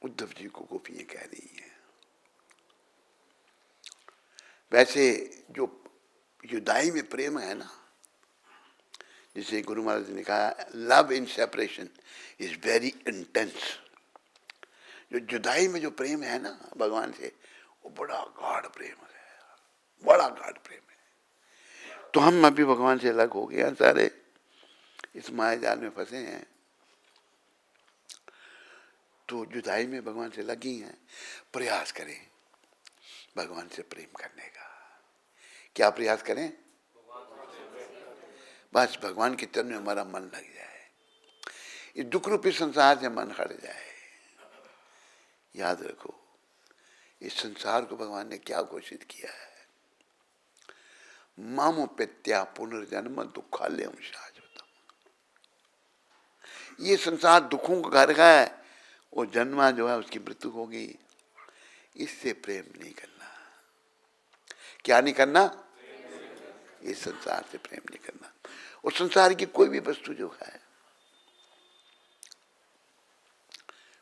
उद्धव जी को गोपियां कह रही हैं, वैसे जो जुदाई में प्रेम है ना, जिसे गुरु महाराज ने कहा love in separation is very intense. जो जुदाई में जो प्रेम है ना भगवान से, वो बड़ा गाढ़ प्रेम है, बड़ा गाढ़ प्रेम है। तो हम अभी भगवान से अलग हो गए हैं, सारे इस माया जाल में फंसे हैं। तो जुदाई में भगवान से लगी हैं, प्रयास करें भगवान से प्रेम करने का। क्या प्रयास करें? बस भगवान के चरण में हमारा मन लग जाए, इस दुख रूपी संसार से मन हट जाए। याद रखो, इस संसार को भगवान ने क्या घोषित किया है? मामोपेत्या पुनर्जन्म दुखालयम शाश्वतम। ये संसार दुखों का घर है, वो जन्मा जो है उसकी मृत्यु होगी। इससे प्रेम नहीं करना। क्या नहीं करना? इस संसार से प्रेम नहीं करना। और संसार की कोई भी वस्तु जो है,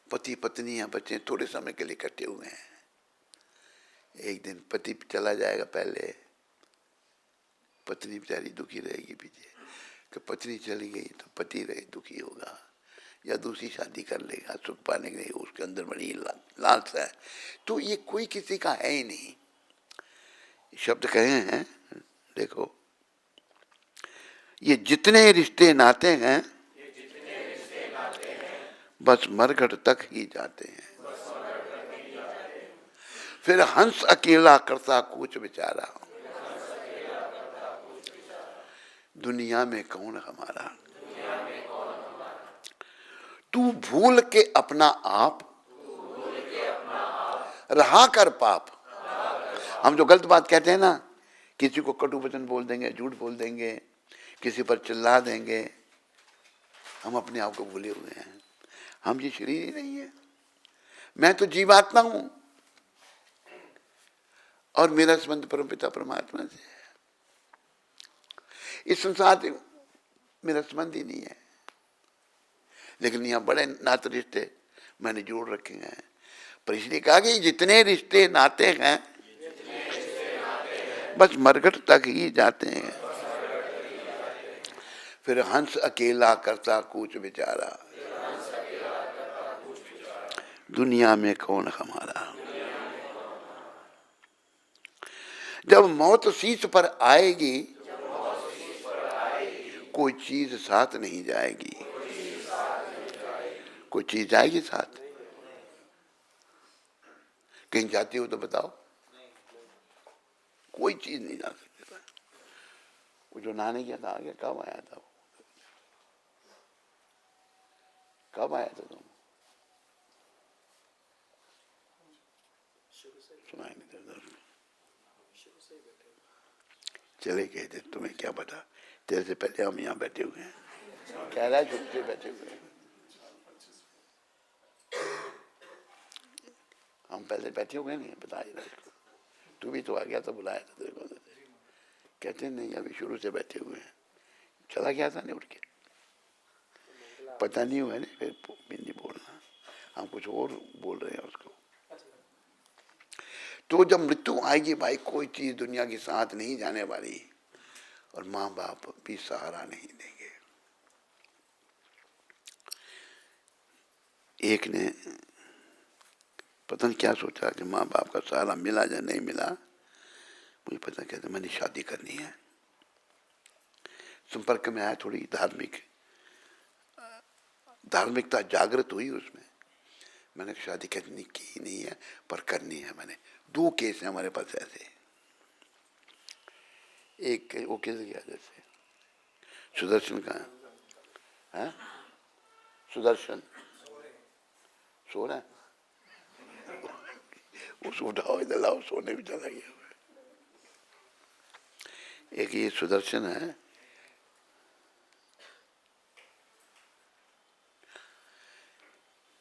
पति पत्नी या बच्चे थोड़े समय के लिए इकट्ठे हुए हैं, एक दिन पति चला जाएगा पहले, पत्नी बेचारी दुखी रहेगी पीछे कि पत्नी चली गई तो पति रहे दुखी होगा, या दूसरी शादी कर लेगा सुख पाने के लिए, उसके अंदर बड़ी लालसा है। तो ये कोई किसी का है ही नहीं। शब्द कहे हैं, देखो, ये जितने रिश्ते नाते हैं बस मरघट तक ही जाते हैं। फिर हंस अकेला करता कुछ बेचारा, दुनिया में कौन हमारा। तू भूल के अपना आप, रहा कर पाप। हम जो गलत बात कहते हैं ना, किसी को कटु वचन बोल देंगे, झूठ बोल देंगे, किसी पर चिल्ला देंगे, हम अपने आप को भूले हुए हैं। हम ये शरीर ही नहीं है, मैं तो जीवात्मा हूं और मेरा संबंध परमपिता परमात्मा से है। इस संसार से मेरा संबंध ही नहीं है, लेकिन यहाँ बड़े नाते रिश्ते मैंने जोड़ रखे हैं। पर इसलिए कहा कि जितने रिश्ते नाते हैं बस मरघट तक ही जाते हैं। फिर हंस अकेला करता कूच बेचारा, दुनिया में कौन हमारा। जब मौत शीश पर आएगी कोई चीज साथ नहीं जाएगी। कोई चीज जाएगी साथ? कहीं जाती हो तो बताओ। कोई चीज नहीं जा सकती। वो जो नहाने गया था आगे, कब आया था? कब आया था तुम? सुनाई नहीं देता। चले गए थे, तुम्हें क्या पता? तेरे से पहले हम यहाँ बैठे हुए हैं। कह रहा है चुप से बैठे हुए हैं, हम पहले बैठे हुए नहीं, बता ही रहा। तू भी तो आ गया था, बुलाया था तेरे को। कहते नहीं अभी शुरू से बैठे हुए हैं। चला गया था नहीं उठ के, पता नहीं हुआ नहीं, फिर बिंदी बोलना, हम कुछ और बोल रहे हैं उसको। तो जब मृत्यु आएगी भाई, कोई चीज दुनिया के साथ नहीं जाने वाली, और माँ बाप भी सहारा नहीं देंगे। एक ने पता नहीं क्या सोचा कि माँ बाप का सहारा मिला या नहीं मिला, मुझे पता, कहते मैंने शादी करनी है। संपर्क में आया, थोड़ी धार्मिकता जागृत हुई उसमें। मैंने शादी करनी की नहीं है पर करनी है। मैंने 2 केस हैं हमारे पास ऐसे। एक वो केस गया जैसे सुदर्शन का है, सुदर्शन सो रहा है, उस उठाओ इधर लाओ, सोने भी चला गया। एक ये सुदर्शन है,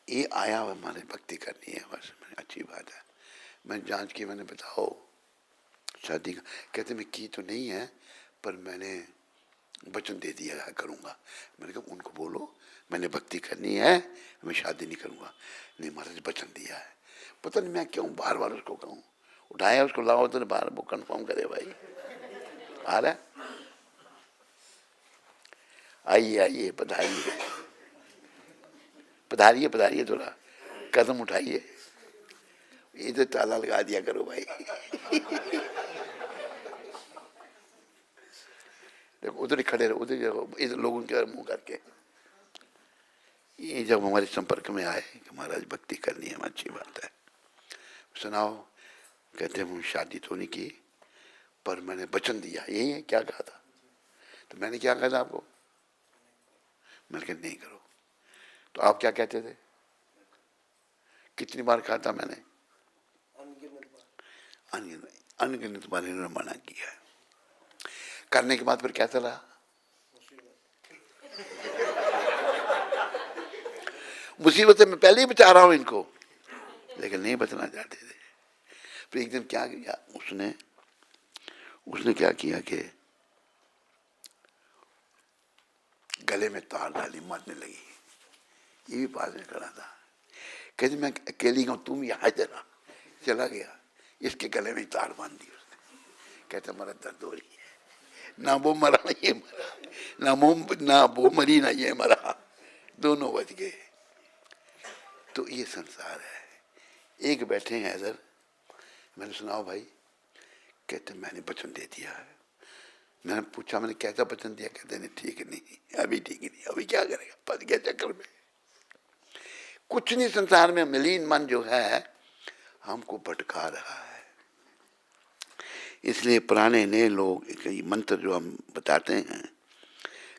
ये आया हुआ हमारे भक्ति करनी है बस। अच्छी बात है। मैं जांच की, मैंने बताओ शादी का, कहते मैं की तो नहीं है पर मैंने वचन दे दिया है करूँगा। मैंने कहा उनको बोलो मैंने भक्ति करनी है, मैं शादी नहीं करूँगा। नहीं महाराज वचन दिया है। पता नहीं मैं क्यों बार बार उसको कहूँ, उठाया उसको, लाओ तो बाहर, वो कंफर्म करे भाई आ रहा है। आइए आइए, पधारिए पधारिए पधारिए, थोड़ा कदम उठाइए, इधर ताला लगा दिया करो भाई। देखो उधर ही खड़े रहो, उधर रहो, इधर लोगों के मुंह करके। ये जब हमारे संपर्क में आए कि महाराज भक्ति करनी है, अच्छी बात है, सुनाओ। कहते हैं शादी तो नहीं की, पर मैंने वचन दिया। यही है, क्या कहा था? तो मैंने क्या कहा था आपको? मैंने कहा नहीं करो। तो आप क्या कहते थे? कितनी बार कहा था मैंने? अनगिनत बार इन्होंने मना किया है। करने के बाद फिर कैसा रहा? मुसीबत मैं पहले ही बचा रहा हूं इनको, लेकिन नहीं बचना चाहते थे। फिर एक दिन क्या किया उसने क्या किया कि गले में तार डाली, मरने लगी। ये भी पास में खड़ा था। कहते मैं अकेली हूं, तुम यहाँ जरा। चला गया, इसके गले में तार बांध दी उसने। कहते मेरा दर्द हो रही है, ना वो मरा ना ये मरा, ना वो मरी ना ये मरा, दोनों बच गए। तो ये संसार है। एक बैठे हैं इधर, मैंने सुनाओ भाई। कहते मैंने वचन दे दिया है। मैंने पूछा मैंने कैसा वचन दिया? कहते नहीं ठीक नहीं, अभी ठीक नहीं, अभी क्या करेगा, फंस गया चक्कर में। कुछ नहीं, संसार में मलिन मन जो है हमको भटका रहा है। इसलिए पुराने नए लोग मंत्र जो हम बताते हैं,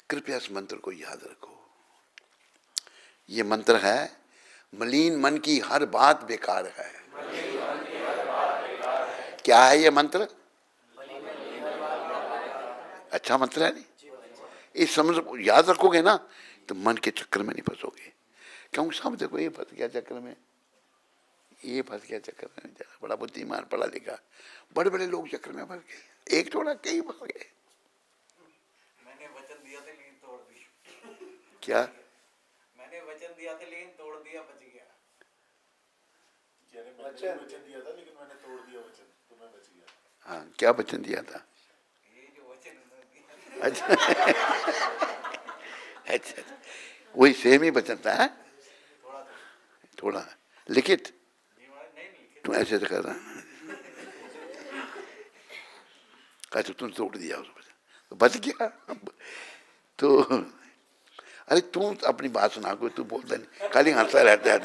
कृपया इस मंत्र को याद रखो। ये मंत्र है, मलिन मन की हर बात बेकार है। क्या है ये मंत्र? अच्छा मंत्र है नहीं? इस समझ याद रखोगे ना तो मन के चक्कर में नहीं फंसोगे। क्योंकि सब देखो ये फंस गया चक्कर में, ये फंस गया चक्कर में, बड़ा बुद्धिमान पढ़ा लिखा, बड़े बड़े लोग चक्कर में फंस गए। एक थोड़ा कई फंस गए। मैंने वचन दिया था लेकिन तोड़ दिया। क्या? मैंने वचन दिया था लेकिन तोड़ दिया, बच गया। वचन दिया था लेकिन मैंने तोड़ दिया वचन, तो मैं बच गया। हाँ, क्या वचन दिया था? ये जो वचन दिया। अच्छा अच्छा, वही सेम ही वचन था है? थोड़ा लिखित तुम ऐसे कर रहा है। अच्छा तुम तोड़ दिया उस वचन, तो बच गया। तो अरे तू अपनी बात सुना, कोई तू बोलता नहीं, खाली हंसता रहता है।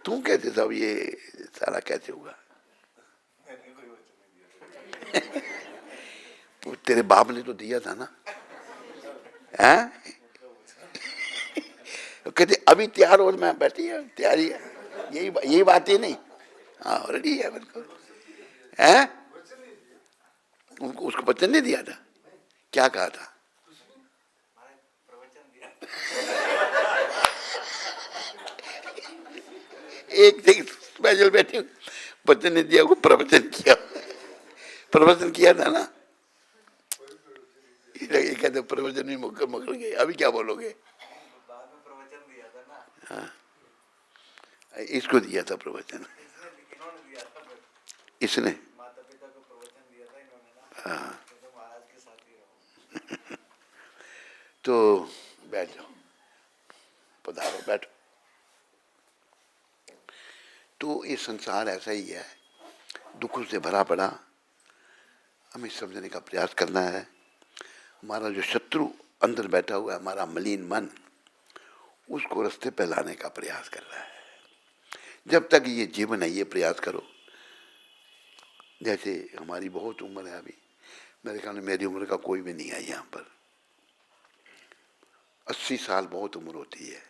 तुम कहते सब ये सारा कैसे हुआ? तो तेरे बाप ने तो दिया था ना, हैं? कहते अभी तैयार हो, मैं बैठी है तैयारी है, यही बात ही नहीं। हाँ रेडी है बिल्कुल, हैं? उनको उसको वचन नहीं दिया था? क्या कहा था? एक दिन स्पेशल बैठी, वचन नहीं दिया, वो प्रवचन किया। प्रवचन किया था ना, ये कहते प्रवचन में मुकर गए। अभी क्या बोलोगे? बाद में प्रवचन दिया था ना। हाँ, इसको दिया था प्रवचन, इन्होंने दिया था, इसने। माता पिता को प्रवचन दिया था इन्होंने ना। हाँ तो महाराज के साथ ही रहो। तो बैठ जाओ, पधारो, बैठो। तो ये संसार ऐसा ही है, दुखों से भरा पड़ा। हमें समझने का प्रयास करना है। हमारा जो शत्रु अंदर बैठा हुआ है, हमारा मलिन मन, उसको रास्ते पे लाने का प्रयास कर रहा है। जब तक ये जीवन है, ये प्रयास करो। जैसे हमारी बहुत उम्र है अभी, मेरे ख्याल में मेरी उम्र का कोई भी नहीं है यहाँ पर। 80 साल बहुत उम्र होती है,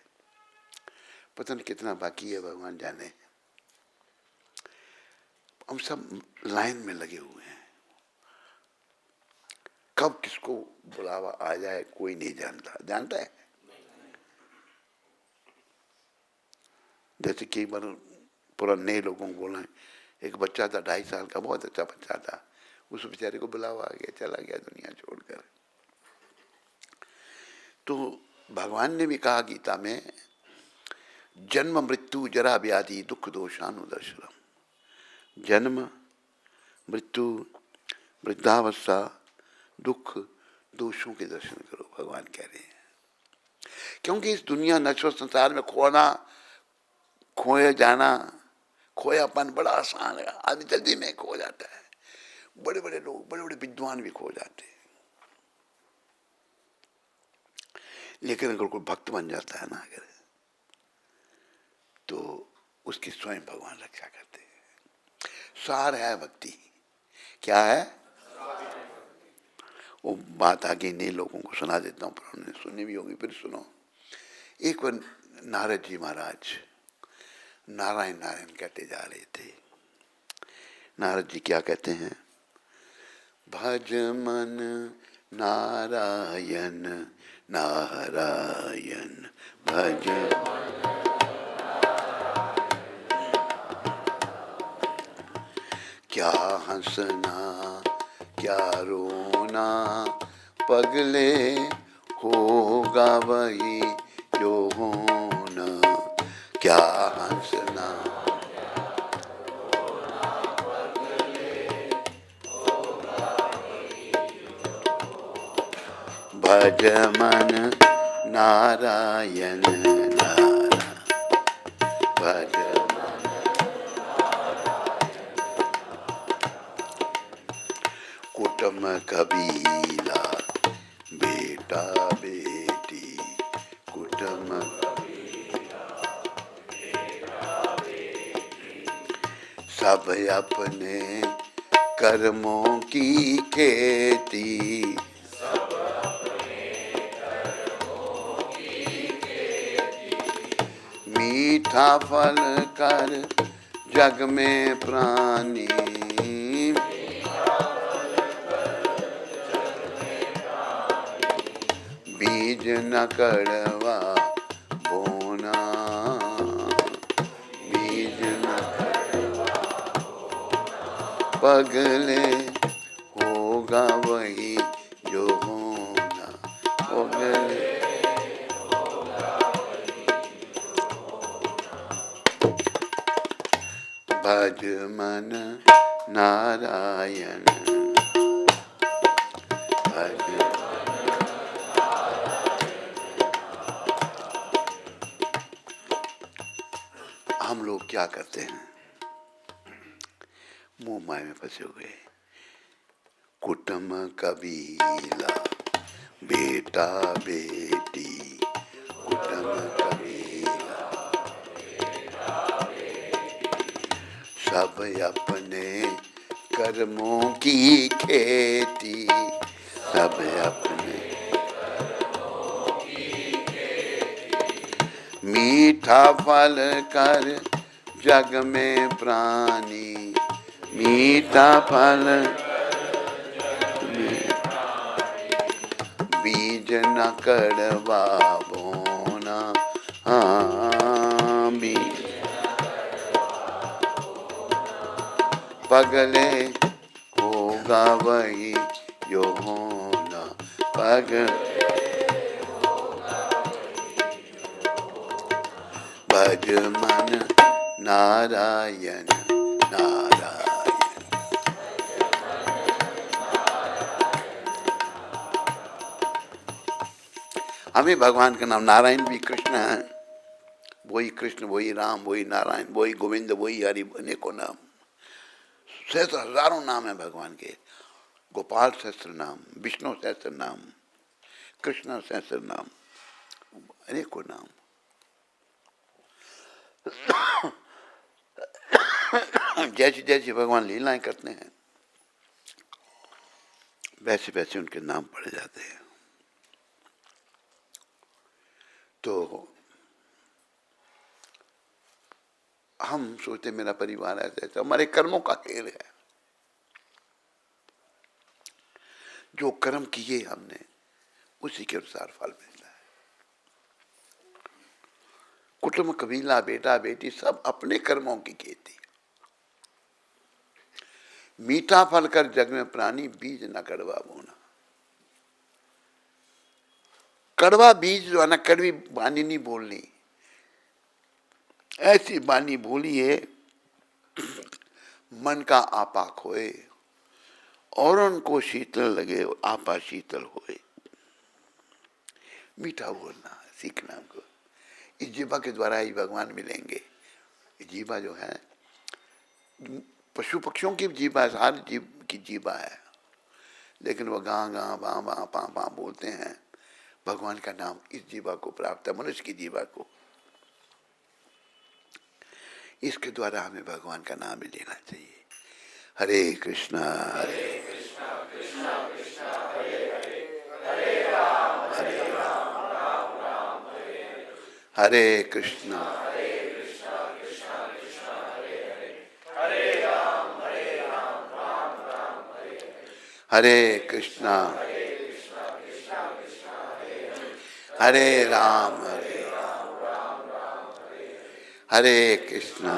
पता नहीं कितना बाकी है, भगवान जाने। हम सब लाइन में लगे हुए हैं, कब किसको बुलावा आ जाए कोई नहीं जानता। जानता है? जैसे कई बार पुराने लोगों को बोला, एक बच्चा था 2.5 साल का, बहुत अच्छा बच्चा था, उस बेचारे को बुलावा आ गया, चला गया दुनिया छोड़कर। तो भगवान ने भी कहा गीता में, जन्म मृत्यु जरा व्याधि दुख दोषानुदर्शनम। जन्म, मृत्यु, वृद्धावस्था, दुख, दोषों के दर्शन करो, भगवान कह रहे हैं। क्योंकि इस दुनिया नश्वर संसार में खोना, खोए जाना, खोयापन बड़ा आसान है, आदमी जल्दी में खो जाता है। बड़े बड़े लोग, बड़े बड़े विद्वान भी खो जाते हैं। लेकिन अगर कोई भक्त बन जाता है ना, अगर तो उसकी स्वयं भगवान रक्षा करते हैं। सार है भक्ति। क्या है? वो बात आगे नए लोगों को सुना देता हूँ, पर उन्होंने सुनी भी होगी, फिर सुनो। एक बार नारद जी महाराज नारायण नारायण कहते जा रहे थे। नारद जी क्या कहते हैं? भज मन नारायण नारायण भज। क्या हंसना क्या रोना, पगले होगा वही जो होना। क्या हंसना भज मन नारायण नारायण भज। कुटुम कबीला बेटा बेटी, कुटुम सब अपने कर्मों की खेती। मीठा फल कर जग में प्राणी, बीज न कड़वा बोना, बीज न पगले होगा वही जो होना, पगले। भज मन नारायण भज। हम लोग क्या करते हैं? मुंह माय में फंसे हुए। कुटुम कबीला बेटा बेटी, कुटुम कबीला सब अपने कर्मों की खेती, सब अपने। मीठा फल कर जग में प्राणी, मीठा फल बीज न कड़वा बोना। हाँ बीज पगले होगा वही जो होना, पगले। भज मन नारायण नारायण। हमें भगवान का नाम, नारायण भी कृष्ण है, वही कृष्ण, वही राम, वही नारायण, वही गोविंद, वही हरि, अनेकों नाम, सहस्त्र हजारों नाम है भगवान के। गोपाल सहस्त्र नाम, विष्णु सहस्त्र नाम, कृष्ण सहस्त्र नाम, अनेकों नाम। जैसे जैसे भगवान लीलाएं करते हैं, वैसे वैसे उनके नाम पढ़े जाते हैं। तो हम सोचते मेरा परिवार ऐसा ऐसा, हमारे कर्मों का खेल है। जो कर्म किए हमने, उसी के अनुसार फल मिलता है। कुटुंब कबीला बेटा बेटी सब अपने कर्मों की खेती। मीठा फल कर जग में प्राणी, बीज न कड़वा बोना। कड़वा बीज जो है ना, कड़वी बानी नहीं बोलनी, ऐसी बानी बोली है मन का आपा खोए, औरों को शीतल लगे आपा शीतल होए। मीठा बोलना सीखना हमको। इस जीवा के द्वारा ही भगवान मिलेंगे। जीवा जो है पशु पक्षियों की जीवा है, हर जीव की जीवा है, लेकिन वो गां गां बां बां पां पां बोलते हैं। भगवान का नाम इस जीवा को प्राप्त है, मनुष्य की जीवा को। इसके द्वारा हमें भगवान का नाम भी लेना चाहिए। हरे कृष्णा हरे कृष्णा कृष्णा कृष्णा हरे हरे, हरे राम राम राम हरे हरे। हरे कृष्णा कृष्णा कृष्णा हरे हरे, हरे राम राम राम हरे हरे। हरे कृष्णा कृष्णा कृष्णा हरे हरे, हरे राम राम राम हरे हरे। हरे कृष्णा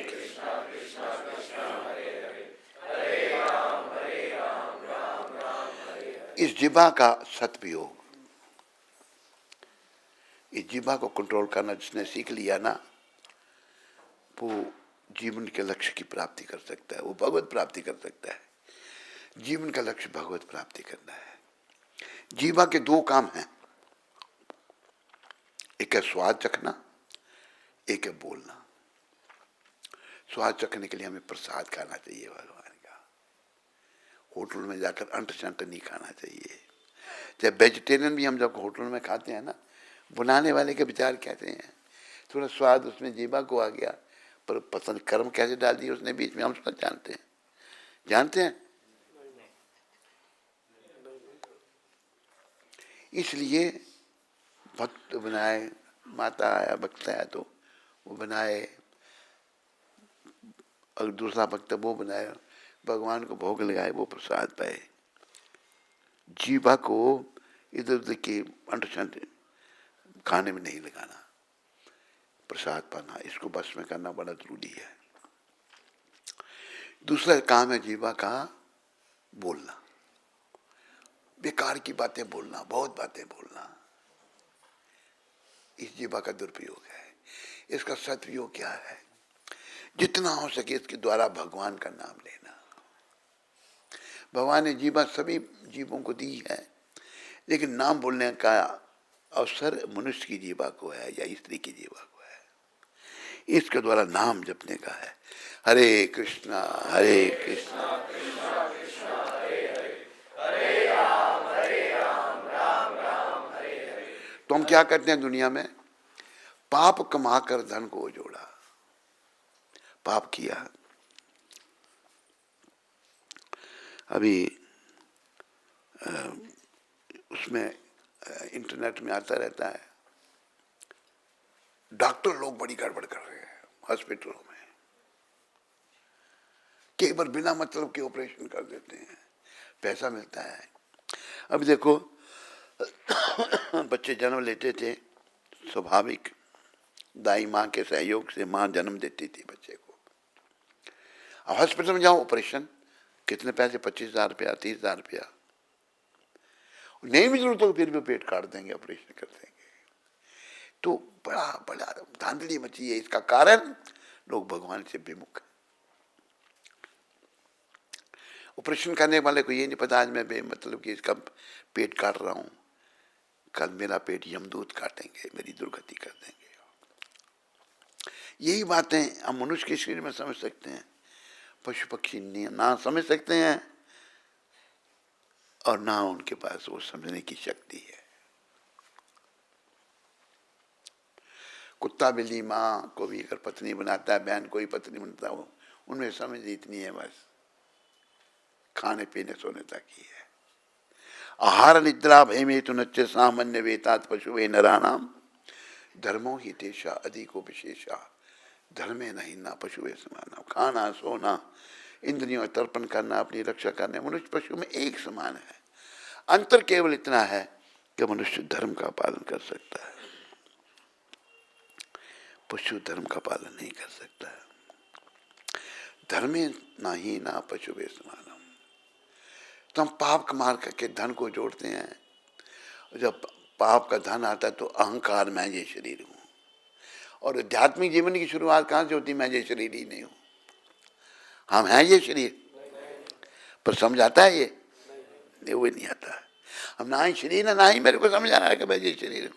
कृष्णा कृष्णा हरे हरे, हरे राम राम राम हरे हरे। इस जीवा का सदुपयोग, इस जीवा को कंट्रोल करना जिसने सीख लिया ना, वो जीवन के लक्ष्य की प्राप्ति कर सकता है, वो भगवत प्राप्ति कर सकता है। जीवन का लक्ष्य भगवत प्राप्ति करना है। जीवा के दो काम हैं, एक है स्वाद चखना, एक है बोलना। स्वाद चखने के लिए हमें प्रसाद खाना चाहिए भगवान का। होटल में जाकर अंट शंट नहीं खाना चाहिए। जब वेजिटेरियन भी हम जब होटल में खाते हैं ना, बनाने वाले के विचार कहते हैं थोड़ा स्वाद उसमें जीवा को आ गया, पर पसंद कर्म कैसे डाल दिए उसने बीच में, हम सब जानते हैं। जानते हैं इसलिए भक्त बनाए, माता आया भक्त आया तो वो बनाए, और दूसरा भक्त वो बनाए, भगवान को भोग लगाए, वो प्रसाद पाए। जीवा को इधर उधर के अंट शंट खाने में नहीं लगाना, प्रसाद पाना, इसको बस में करना बड़ा जरूरी है। दूसरा काम है जीवा का बोलना, बेकार की बातें बोलना, बहुत बातें बोलना, इस जीवा का दुरुपयोग है। इसका सदुपयोग क्या है? जितना हो सके इसके द्वारा भगवान का नाम लेना। भगवान ने जीवा सभी जीवों को दी है, लेकिन नाम बोलने का अवसर मनुष्य की जीवा को है या स्त्री की जीवा को है। इसके द्वारा नाम जपने का है। हरे कृष्णा कृष्णा कृष्णा हरे हरे, हरे राम राम राम हरे हरे। तो हम क्या करते हैं दुनिया में? पाप कमाकर धन को जोड़ा, पाप किया। अभी उसमें इंटरनेट में आता रहता है, डॉक्टर लोग बड़ी गड़बड़ कर रहे हैं हॉस्पिटलों में, कई बार बिना मतलब के ऑपरेशन कर देते हैं, पैसा मिलता है। अब देखो बच्चे जन्म लेते थे, स्वाभाविक दाई माँ के सहयोग से माँ जन्म देती थी बच्चे को। अब हॉस्पिटल में जाओ, ऑपरेशन कितने पैसे? 25,000 रुपया, 30,000 रुपया। नहीं भी जरूरत हो फिर भी पेट काट देंगे, ऑपरेशन कर देंगे। तो बड़ा बड़ा धांधली मची है। इसका कारण लोग भगवान से विमुख। ऑपरेशन करने वाले को ये नहीं पता आज मैं मतलब कि इसका पेट काट रहा हूं, कल मेरा पेट यमदूत काटेंगे, मेरी दुर्गति कर देंगे। यही बातें हम मनुष्य के शरीर में समझ सकते हैं, पशु पक्षी ना समझ सकते हैं, और ना उनके पास वो समझने की शक्ति है। कुत्ता बिल्ली माँ को भी अगर पत्नी बनाता है, बहन को ही पत्नी बनाता हो, उनमें समझ इतनी है बस खाने पीने सोने तक ही है। आहार निद्रा भयमेतु नच्च सामान्य वेतात पशुवे नराणाम धर्मो ही तेषा अधिको विशेषा धर्मे नहीं ना पशुवे समाना। खाना सोना इंद्रियों तर्पण करना, अपनी रक्षा करना, मनुष्य पशु में एक समान है। अंतर केवल इतना है कि मनुष्य धर्म का पालन कर सकता है, पशु धर्म का पालन नहीं कर सकता है। धर्मे नहीं ना पशुवे समानम। तो हम पाप कमार करके धन को जोड़ते हैं, जब पाप का धन आता है तो अहंकार, मैं ये शरीर हूं। और आध्यात्मिक जीवन की शुरुआत कहां से होती? मैं ये शरीर ही नहीं हूं, हम हैं ये शरीर। पर समझ आता है ये नहीं, वो नहीं आता है। हम ना ही शरीर है, ना ही मेरे को समझ आ रहा है कि मैं ये शरीर हूँ।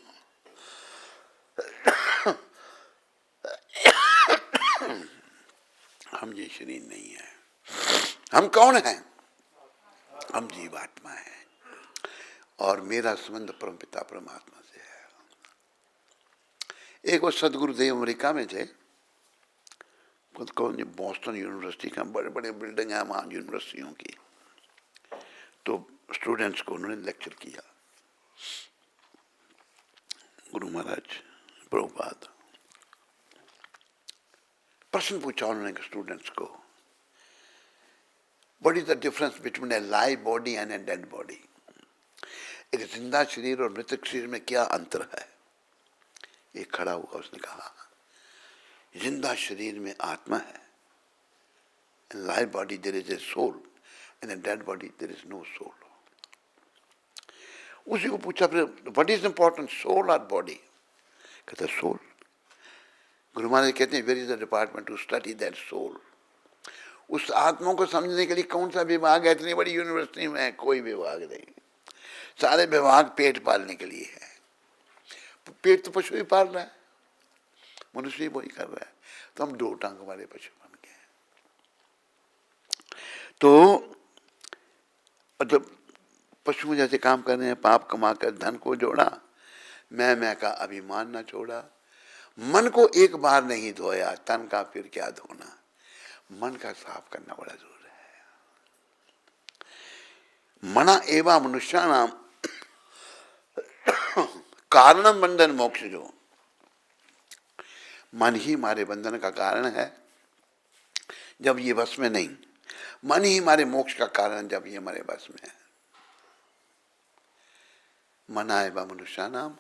हम ये शरीर नहीं है। हम कौन हैं? हम जीवात्मा है और मेरा संबंध परमपिता परमात्मा से है। एक वो सदगुरुदेव अमेरिका में थे, कौन बॉस्टन यूनिवर्सिटी का, बड़े बड़े बिल्डिंग है वहाँ यूनिवर्सिटियों की। तो स्टूडेंट्स को उन्होंने लेक्चर किया, गुरु महाराज प्रभुपाद। प्रश्न पूछा उन्होंने स्टूडेंट्स को, what is the difference between A live body and a dead body? एक जिंदा शरीर और मृतक शरीर में क्या अंतर है? एक खड़ा हुआ, उसने कहा जिंदा शरीर में आत्मा है, in live body there is a soul, in a dead body there is no soul. उसी को पूछा फिर, what is important, soul or body? कहता soul. गुरु महाराज कहते हैं, where is the department to study that soul? उस आत्मा को समझने के लिए कौन सा विभाग है? इतनी बड़ी यूनिवर्सिटी में कोई विभाग नहीं, सारे विभाग पेट पालने के लिए है। पेट तो पशु ही पाल रहा है, मनुष्य ही वही कर रहा है। तो हम दो टांग वाले पशु बन गए। तो जब पशु जैसे काम कर रहे हैं, पाप कमा कर धन को जोड़ा, मैं का अभिमान न छोड़ा, मन को एक बार नहीं धोया, तन का फिर क्या धोना। मन का साफ करना बड़ा जरूरी है। मना एवा मनुष्याणाम कारणम बंधन मोक्ष, जो मन ही हमारे बंधन का कारण है जब ये बस में नहीं, मन ही हमारे मोक्ष का कारण जब ये हमारे बस में है। मना एवा मनुष्याणाम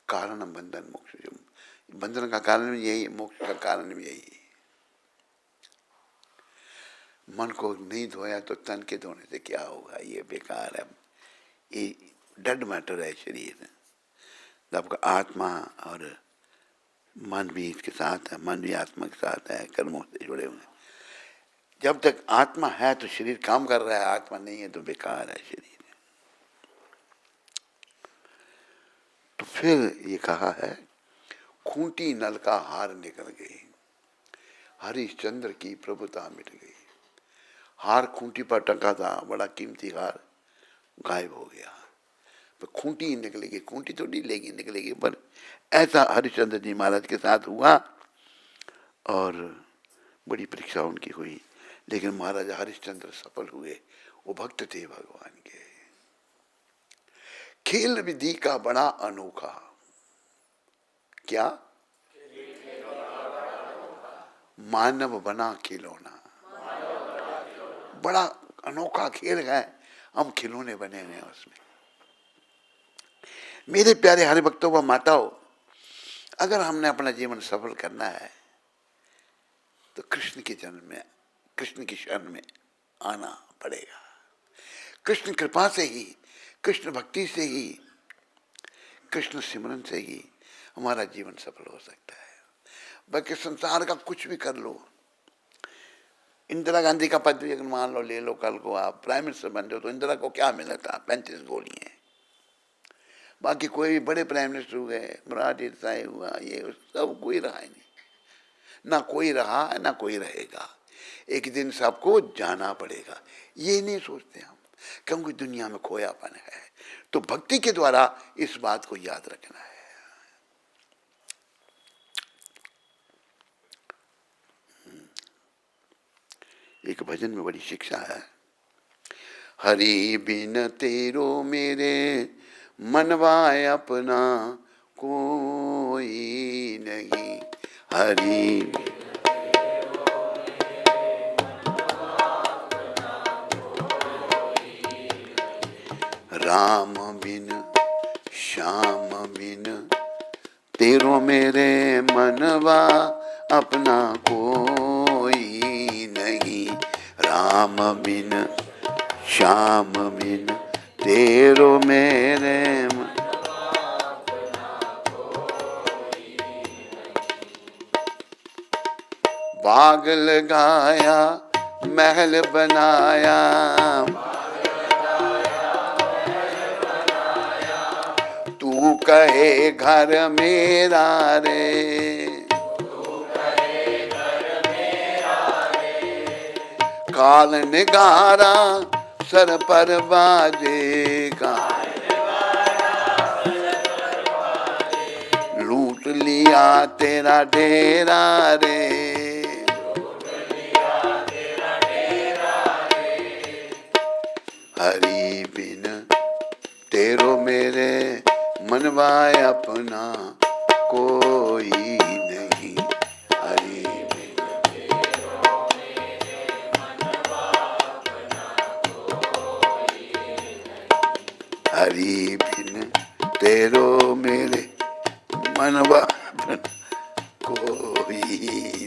कारणम बंधन मोक्ष, जो बंधन का कारण भी यही है, मोक्ष का कारण भी यही है। मन को नहीं धोया तो तन के धोने से क्या होगा? ये बेकार है, ये डेड मैटर है शरीर। जब आत्मा और मन भी इसके साथ है, मन भी आत्मा के साथ है, कर्मों से जुड़े हुए हैं। जब तक आत्मा है तो शरीर काम कर रहा है, आत्मा नहीं है तो बेकार है शरीर। तो फिर ये कहा है, खूंटी नल का हार निकल गई, हरिश्चंद्र की प्रभुता मिट गई। हार खूंटी पर टंगा था, बड़ा कीमती हार गायब हो गया। तो खूंटी निकलेगी, खूंटी तो नहीं लेगी, निकलेगी। पर ऐसा हरिश्चंद्र जी महाराज के साथ हुआ और बड़ी परीक्षा उनकी हुई, लेकिन महाराजा हरिश्चंद्र सफल हुए। वो भक्त थे भगवान के। खेल विधि का बड़ा अनोखा, क्या? मानव बना खिलौना। बड़ा अनोखा खेल है, हम खिलौने बने हुए हैं उसमें। मेरे प्यारे हरि भक्तों व माताओं, अगर हमने अपना जीवन सफल करना है तो कृष्ण के जन्म में, कृष्ण की शरण में आना पड़ेगा। कृष्ण कृपा से ही, कृष्ण भक्ति से ही, कृष्ण सिमरन से ही हमारा जीवन सफल हो सकता है। बाकी संसार का कुछ भी कर लो, इंदिरा गांधी का पद भी अगर मान लो, ले लो, कल को आप प्राइम मिनिस्टर बन जाओ तो इंदिरा को क्या मिला था? 35 गोलियां। बाकी कोई भी बड़े प्राइम मिनिस्टर हुए, मुरारजी देसाई हुआ, ये सब कोई रहा ही नहीं। ना कोई रहा है, ना कोई रहेगा। एक दिन सबको जाना पड़ेगा, ये नहीं सोचते हम, क्योंकि दुनिया में खोयापन है। तो भक्ति के द्वारा इस बात को याद रखना है। एक भजन में बड़ी शिक्षा है। हरि बिन तेरो मेरे मनवाए अपना कोई नहीं, हरि राम बिन श्याम बिन तेरो मेरे मनवा अपना कोई नहीं, राम बिन श्याम बिन तेरो मेरे बाग लगाया महल बनाया, तू कहे घर मेरा रे, काल निगारा सर पर बाजेगा, लूट लिया तेरा डेरा रे, हरि बिन तेरो मेरे मनवा अपना कोई नहीं, हरि बिन हरि बिन तेरो मेरे मनवा अपना कोई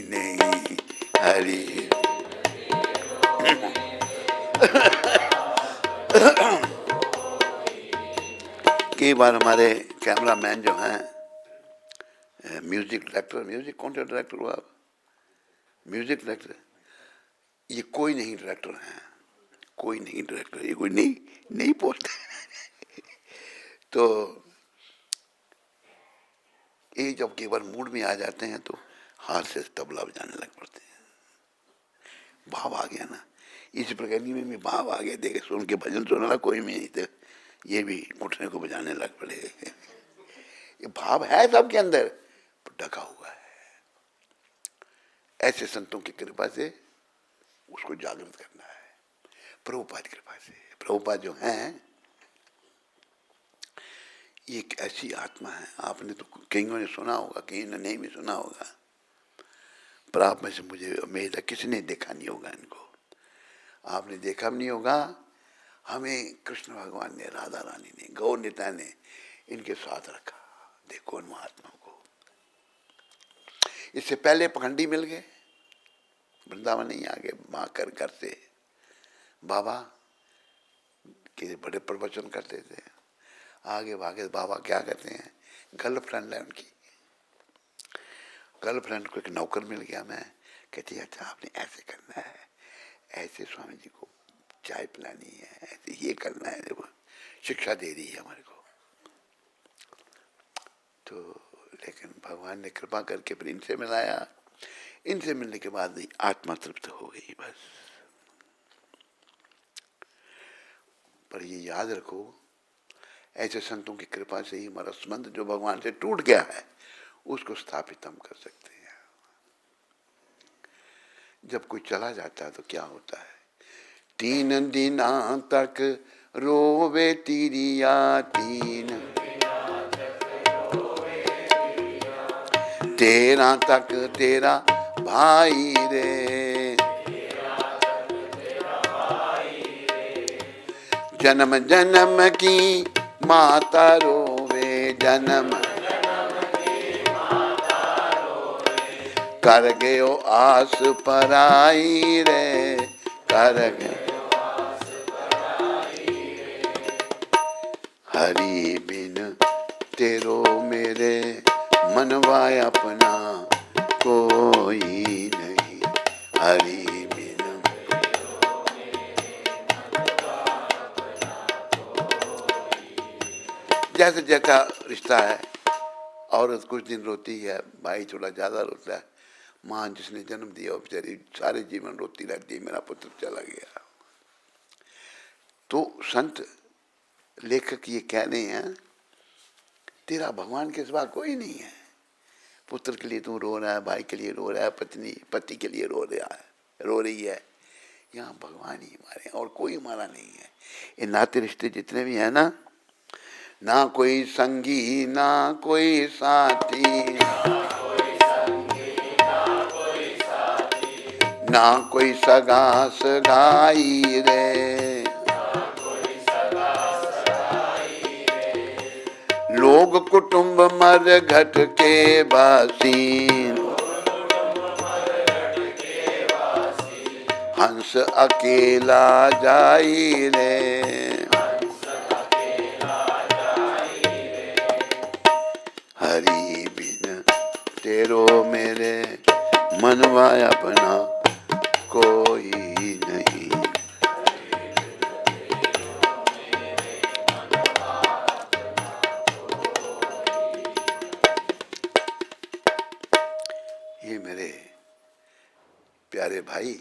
नहीं, हरि कई बार हमारे कैमरा मैन जो हैं, म्यूजिक डायरेक्टर, म्यूजिक कौन सा डायरेक्टर हुआ, म्यूजिक डायरेक्टर, ये कोई नहीं डायरेक्टर हैं, कोई नहीं डायरेक्टर, ये कोई नहीं पोस्ट तो ये जब केवल मूड में आ जाते हैं तो हाथ से तबला बजाने लग पड़ते हैं, भाव आ गया ना, इस प्रकार में भी भाव आ गया, देखे सुन के भजन सुन रहा कोई भी नहीं थे, ये भी घुटने को बजाने लग पड़े, ये भाव है सबके अंदर ढका हुआ है, ऐसे संतों की कृपा से उसको जागृत करना है, प्रभुपाद की कृपा से। प्रभुपाद जो हैं ये एक ऐसी आत्मा है, आपने तो कईयों ने सुना होगा, कहीं ने नहीं भी सुना होगा, पर आप में से मुझे उम्मीद है किसी ने देखा नहीं होगा इनको, आपने देखा भी नहीं होगा, हमें कृष्ण भगवान ने, राधा रानी ने, गौर नेता ने इनके साथ रखा, देखो उन महात्मा को। इससे पहले पखंडी मिल गए, वृंदावन नहीं आ गए, माँ घर से बाबा के बड़े प्रवचन करते थे, आगे भागे बाबा क्या कहते हैं, गर्लफ्रेंड है उनकी, गर्लफ्रेंड को एक नौकर मिल गया, मैं कहती है अच्छा आपने ऐसे करना है, ऐसे स्वामी जी को चाय पिलानी है, ऐसे ये करना है, देखो शिक्षा दे रही है हमारे को। तो लेकिन भगवान ने कृपा करके फिर इनसे मिलाया, इनसे मिलने के बाद आत्मा तृप्त हो गई बस। पर ये याद रखो, ऐसे संतों की कृपा से ही हमारा संबंध जो भगवान से टूट गया है उसको स्थापित हम कर सकते हैं। जब कोई चला जाता है तो क्या होता है, 3 दिन तक रोवे तिरिया, 13 तक तेरा भाई रे, जन्म जन्म की माता रोवे, जन्म कर गयो आस पराई रे, कर गयो हरि बिन तेरो मेरे मनवा अपना कोई नहीं, हरि बिन। जैसे जैसा रिश्ता है, औरत कुछ दिन रोती है, भाई थोड़ा ज्यादा रोता है, माँ जिसने जन्म दिया बेचारी सारे जीवन रोती रहती है, मेरा पुत्र चला गया। तो संत लेखक ये कह रहे हैं, तेरा भगवान के सिवा कोई नहीं है, पुत्र के लिए तू रो रहा है, भाई के लिए रो रहा है, पत्नी पति के लिए रो रही है, यहाँ भगवान ही हमारे और कोई हमारा नहीं है। ये नाते रिश्ते जितने भी हैं ना कोई संगी ना कोई साथी, ना कोई सगा सगाई रे, लोग कुटुंब मर घट के बासी, हंस अकेला जाई रे, हरि बिन तेरो मेरे मनवा अपना कोई प्यारे भाई,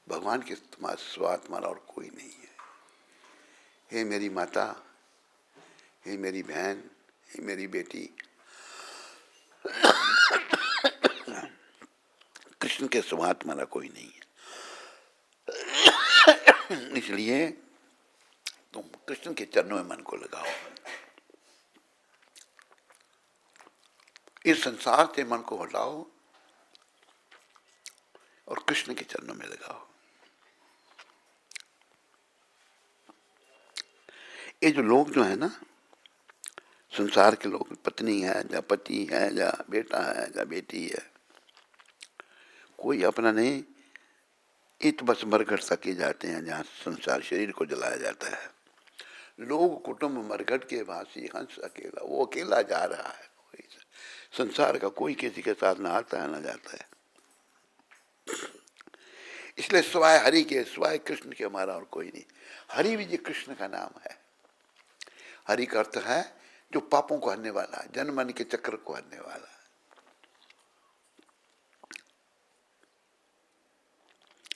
भगवान के सिवा तुम्हारा और कोई नहीं है। हे मेरी माता, हे मेरी बहन, हे मेरी बेटी, कृष्ण के सिवा तुम्हारा कोई नहीं है। इसलिए तुम कृष्ण के चरणों में मन को लगाओ, इस संसार से मन को हटाओ और कृष्ण के चरणों में लगाओ। ये जो लोग जो है ना, संसार के लोग, पत्नी है या पति है या बेटा है या बेटी है, कोई अपना नहीं, ये तो बस मरघट तक ही जाते हैं जहाँ संसार शरीर को जलाया जाता है। लोग कुटुंब मरघट के वासी, हंस अकेला, वो अकेला जा रहा है। संसार का कोई किसी के साथ ना आता है ना जाता है। इसलिए स्वाय हरि के, स्वाय कृष्ण के हमारा और कोई नहीं। हरि भी जी कृष्ण का नाम है। हरि का अर्थ है जो पापों को हरने वाला, जन्म मरण के चक्र को हरने वाला।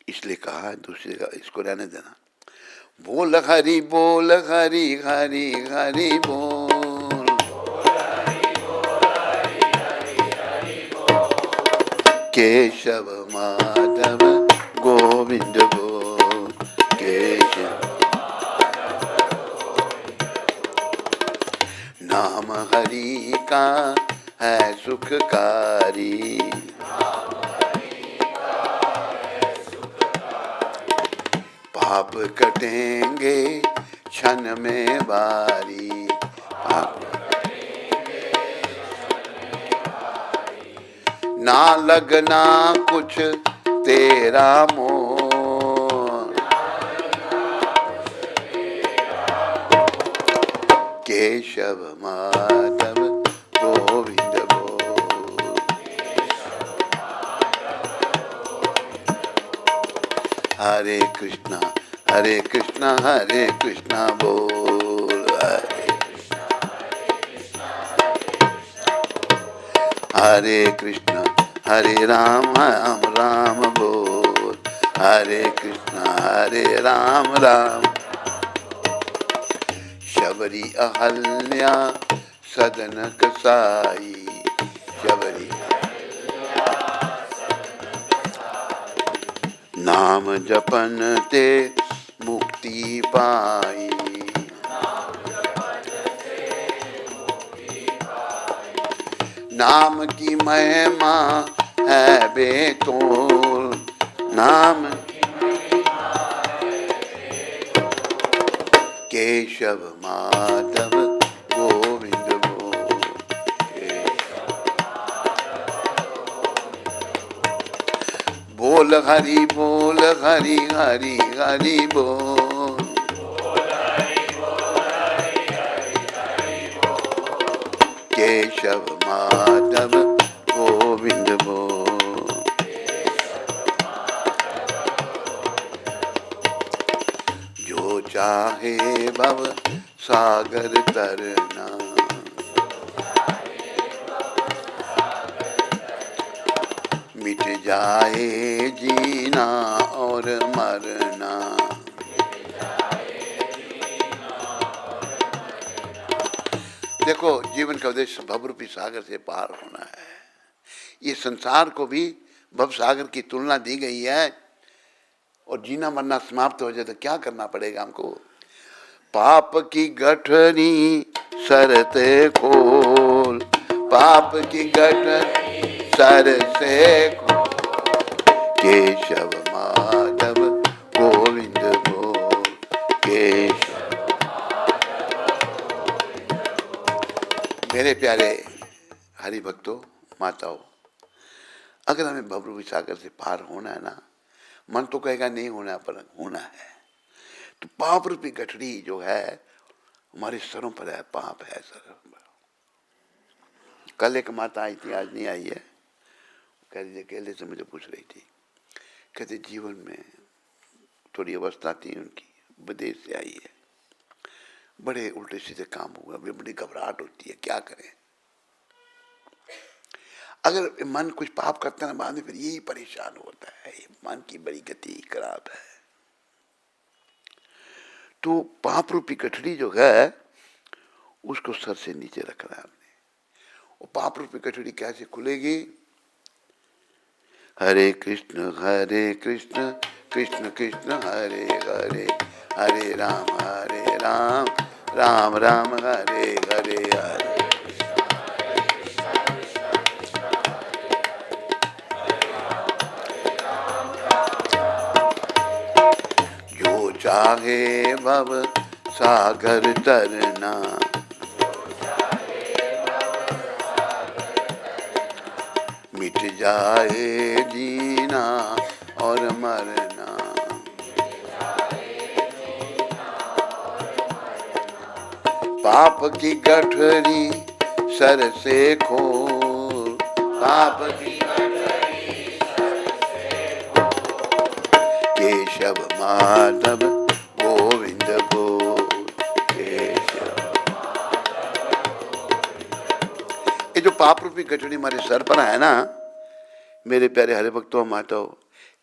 इसलिए कहा दूसरे का, इसको रहने देना। बोल हरि बोल, हरि हरि हरि बोल, केशव माधव गोविंद बोल, केशव नाम हरि का है सुखकारी, पाप कटेंगे क्षण में बारी, पाप ना लगना कुछ तेरा मोह, केशव माधव गोविंद बोल, हरे कृष्णा हरे कृष्णा बोल, हरे कृष्णा हरे राम राम बोल, हरे कृष्णा हरे राम राम। शबरी अहल्या सदन कसाई, शबरी नाम जपन ते मुक्ति पाई, नाम की महिमा है बेतोल, नाम केशव माधव गोविंद बोल, बोल हरि बोल, हरि हरि हरि बोल, केशव माधव गोविंद बोल, जो चाहे भव सागर तरना, मिट जाए जीना और मरना, देखो जीवन का उद्देश्य भवरूपी सागर से पार होना है। ये संसार को भी भव सागर की तुलना दी गई है, और जीना मरना समाप्त हो जाए तो क्या करना पड़ेगा हमको? पाप की गठरी सरते खोल, पाप की गठरी सर से खोल, केशव माधव गोविंद बोल, केशव। मेरे प्यारे हरि भक्तों, माताओं, अगर हमें भवरूपी सागर से पार होना है ना, मन तो कहेगा नहीं होना, पर होना है, तो पाप रूपी गठरी जो है हमारे सरों पर है, पाप है सरों पर। कल एक माता आई थी, आज नहीं आई है, कह रही अकेले से मुझे पूछ रही थी, कहते जीवन में थोड़ी अवस्था थी उनकी, विदेश से आई है, बड़े उल्टे सीधे काम हुआ, बड़ी घबराहट होती है, क्या करें। अगर मन कुछ पाप करता है ना बाद में, फिर यही परेशान होता है, ये मन की बड़ी गति खराब है। तो पाप रूपी गठरी जो है उसको सर से नीचे रखना है आपने। वो पाप रूपी गठरी कैसे खुलेगी? हरे कृष्ण कृष्ण कृष्ण हरे हरे, हरे राम राम राम हरे हरे हरे। जो चाहे भव सागर तरना, मिट जाए जीना और मरना। पाप की गठरी सर से खोल, पाप की गठरी सर से खोल, केशव माधव गोविंद बोल, केशव ये जो पाप रूपी गठरी हमारे सर पर है ना, मेरे प्यारे हरे भक्तों माताओं,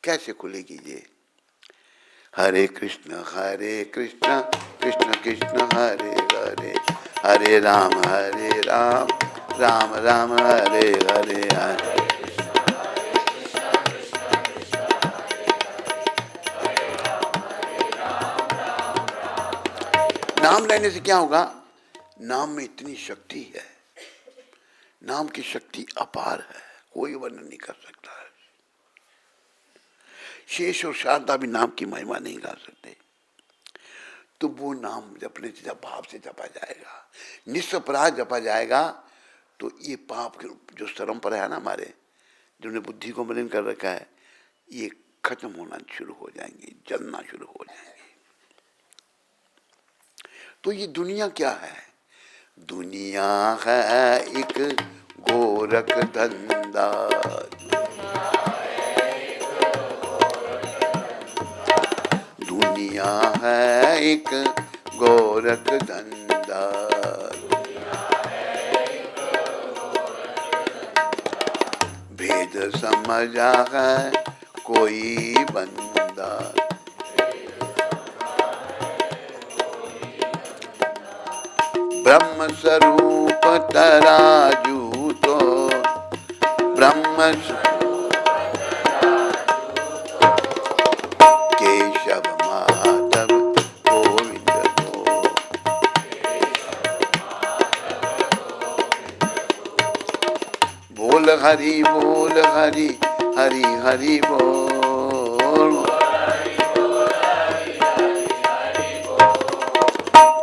कैसे खुलेगी ये? हरे कृष्ण कृष्ण कृष्ण हरे हरे, हरे राम राम राम हरे हरे हरे। नाम लेने से क्या होगा? नाम में इतनी शक्ति है, नाम की शक्ति अपार है, कोई वर्णन नहीं कर सकता है। शेष और शारदा भी नाम की महिमा नहीं गा सकते। तो वो नाम जपने से, जब भाव से जपा जाएगा, निस्वार्थ जपा जाएगा, तो ये पाप के जो शर्म पर है ना हमारे, जिन्होंने बुद्धि को मलिन कर रखा है, ये खत्म होना शुरू हो जाएंगे, जलना शुरू हो जाएंगे। तो ये दुनिया क्या है? दुनिया है एक गोरख धंधा, दुनिया है एक गोरख धंधा, भेद समझा है कोई बंदा, ब्रह्म स्वरूप तराजू तो, ब्रह्म केशव माधव गोविंद को, बोल हरि हरि हरि बोल,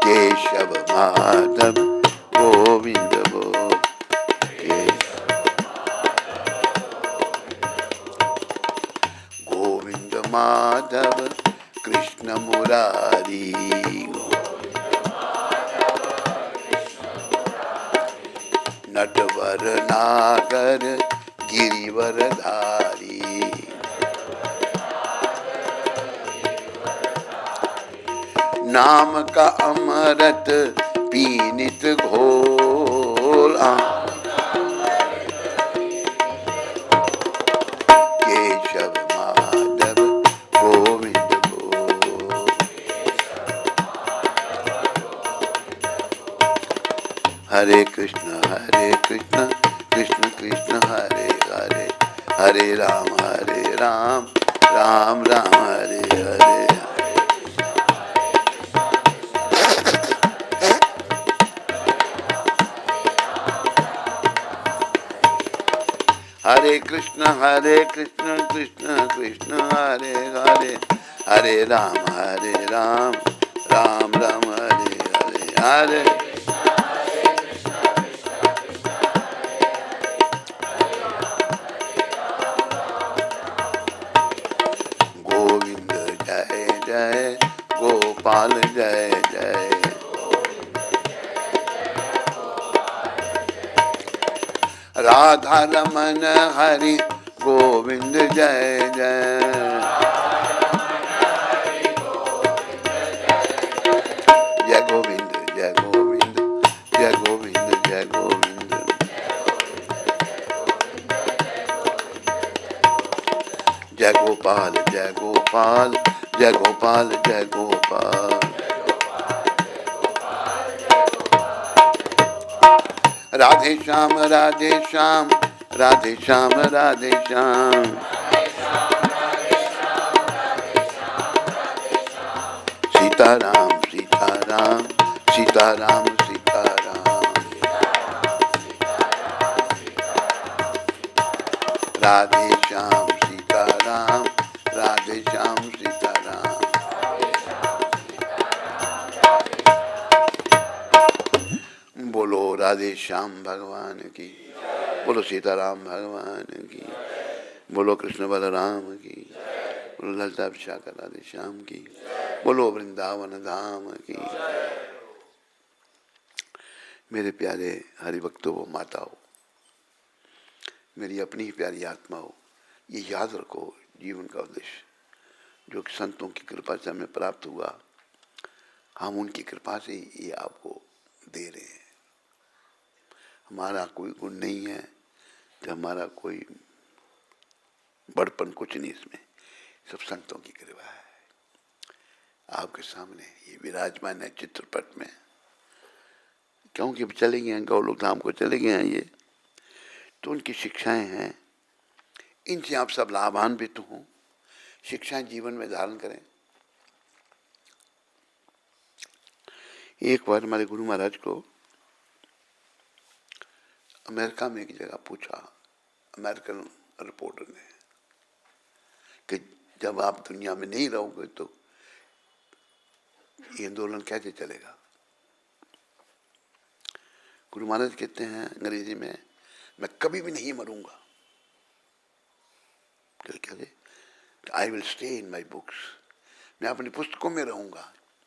केशव माधव गोविंद बोल, गोविंद माधव कृष्ण मुरारी, नटवर नागर गिरिवर धारी, नाम का अमृत पीनित घोल, केशव माधव गोविंद बोल, हरे कृष्ण कृष्ण कृष्ण हरे हरे, हरे राम राम राम हरे हरे। हरे कृष्ण कृष्ण कृष्ण हरे हरे, हरे राम राम राम हरे हरे हरे। गोविंद जय जय, गोपाल जय जय, राधा रमन हरि गोविंद जय जय, जय गोविंद जय गोविंद जय गोविंद जय गोविंद, जय गोपाल जय गोपाल जय गोपाल जय गोपाल। राधे श्याम राधे श्याम राधे श्याम राधे श्याम। सीताराम सीताराम सीताराम सीताराम। राधे श्याम सीताराम राधे श्याम सीताराम। बोलो राधे श्याम भगवान की, बोलो सीताराम भगवान की, बोलो कृष्ण बलराम की, बोलो ललिता विशाखा राधे श्याम की, बोलो वृंदावन धाम की। मेरे प्यारे हरिभक्तों व माताओं, मेरी अपनी ही प्यारी आत्मा हो, ये याद रखो जीवन का उद्देश्य जो कि संतों की कृपा से हमें प्राप्त हुआ, हम उनकी कृपा से ही ये आपको दे रहे हैं। हमारा कोई गुण नहीं है, तो हमारा कोई बड़पन कुछ नहीं, इसमें सब संतों की कृपा है। आपके सामने ये विराजमान है चित्रपट में, क्योंकि चले गए हैं गौलोक धाम को, चले गए हैं ये, तो उनकी शिक्षाएं हैं, इनसे आप सब लाभान्वित हों, शिक्षाएं जीवन में धारण करें। एक बार हमारे गुरु महाराज को अमेरिका में एक जगह पूछा अमेरिकन रिपोर्टर ने कि जब आप दुनिया में नहीं रहोगे तो ये आंदोलन कैसे चलेगा। गुरु महाराज कहते हैं अंग्रेजी में, मैं कभी भी नहीं मरूंगा। कहते I will stay in my books, मैं अपनी पुस्तकों में रहूंगा।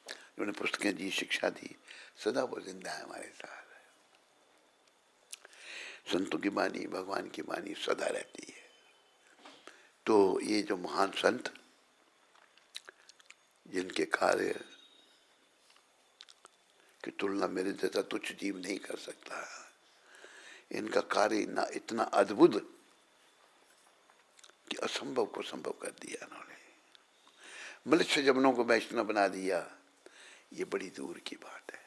उन्होंने पुस्तकें दी, शिक्षा दी, सदा वो जिंदा है हमारे साथ। संतों की वाणी, भगवान की वाणी सदा रहती है। तो ये जो महान संत जिनके कार्य की तुलना मेरे जैसा तुच्छ जीव नहीं कर सकता, इनका कार्य इतना अद्भुत कि असंभव को संभव कर दिया इन्होंने। मनुष्य जमनों को वैष्णव बना दिया, ये बड़ी दूर की बात है।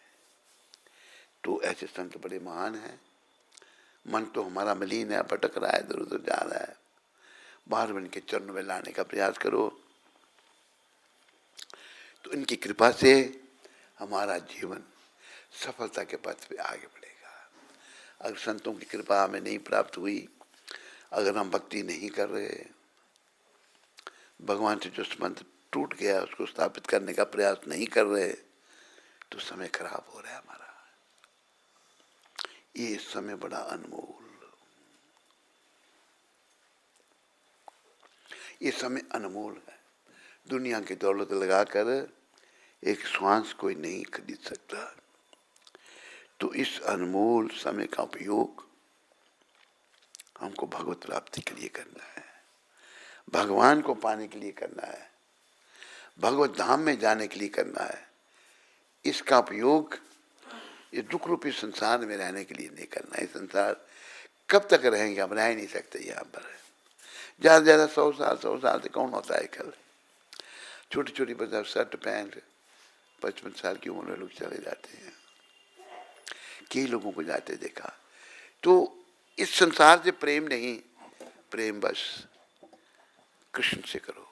तो ऐसे संत बड़े महान हैं। मन तो हमारा मलिन है, भटक रहा है, इधर उधर जा रहा है, बाहर बन के चरणों में लाने का प्रयास करो, तो इनकी कृपा से हमारा जीवन सफलता के पथ पे आगे बढ़ेगा। अगर संतों की कृपा हमें नहीं प्राप्त हुई, अगर हम भक्ति नहीं कर रहे, भगवान से जो संबंध टूट गया उसको स्थापित करने का प्रयास नहीं कर रहे, तो समय खराब हो रहा है हमारा। ये समय बड़ा अनमोल, ये समय अनमोल है। दुनिया की दौलत लगाकर एक श्वास कोई नहीं खरीद सकता। तो इस अनमोल समय का उपयोग हमको भगवत प्राप्ति के लिए करना है, भगवान को पाने के लिए करना है, भगवत धाम में जाने के लिए करना है। इसका उपयोग ये दुख रूपी संसार में रहने के लिए नहीं करना है। संसार कब तक रहेंगे, हम रह नहीं सकते यहाँ पर। ज़्यादा से ज़्यादा 100 साल से कौन होता है। कल छोटी छोटी बच्चा शर्ट पैंट 55 साल की उम्र में लोग चले जाते हैं, कई लोगों को जाते देखा। तो इस संसार से प्रेम नहीं, प्रेम बस कृष्ण से करो।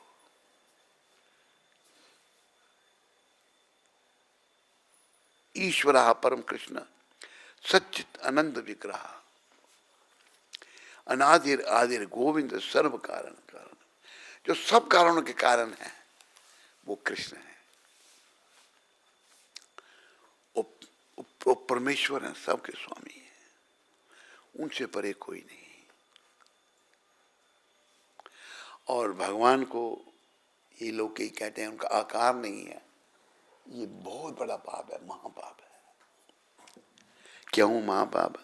ईश्वरः परम कृष्ण सच्चित आनंद विग्रह अनादिर आदिर गोविंद सर्व कारण कारण। जो सब कारणों के कारण है वो कृष्ण है। वो परमेश्वर है, सबके स्वामी है, उनसे परे कोई नहीं। और भगवान को ये लोग कई कहते हैं उनका आकार नहीं है, ये बहुत बड़ा पाप है, महापाप है। क्यों महापाप?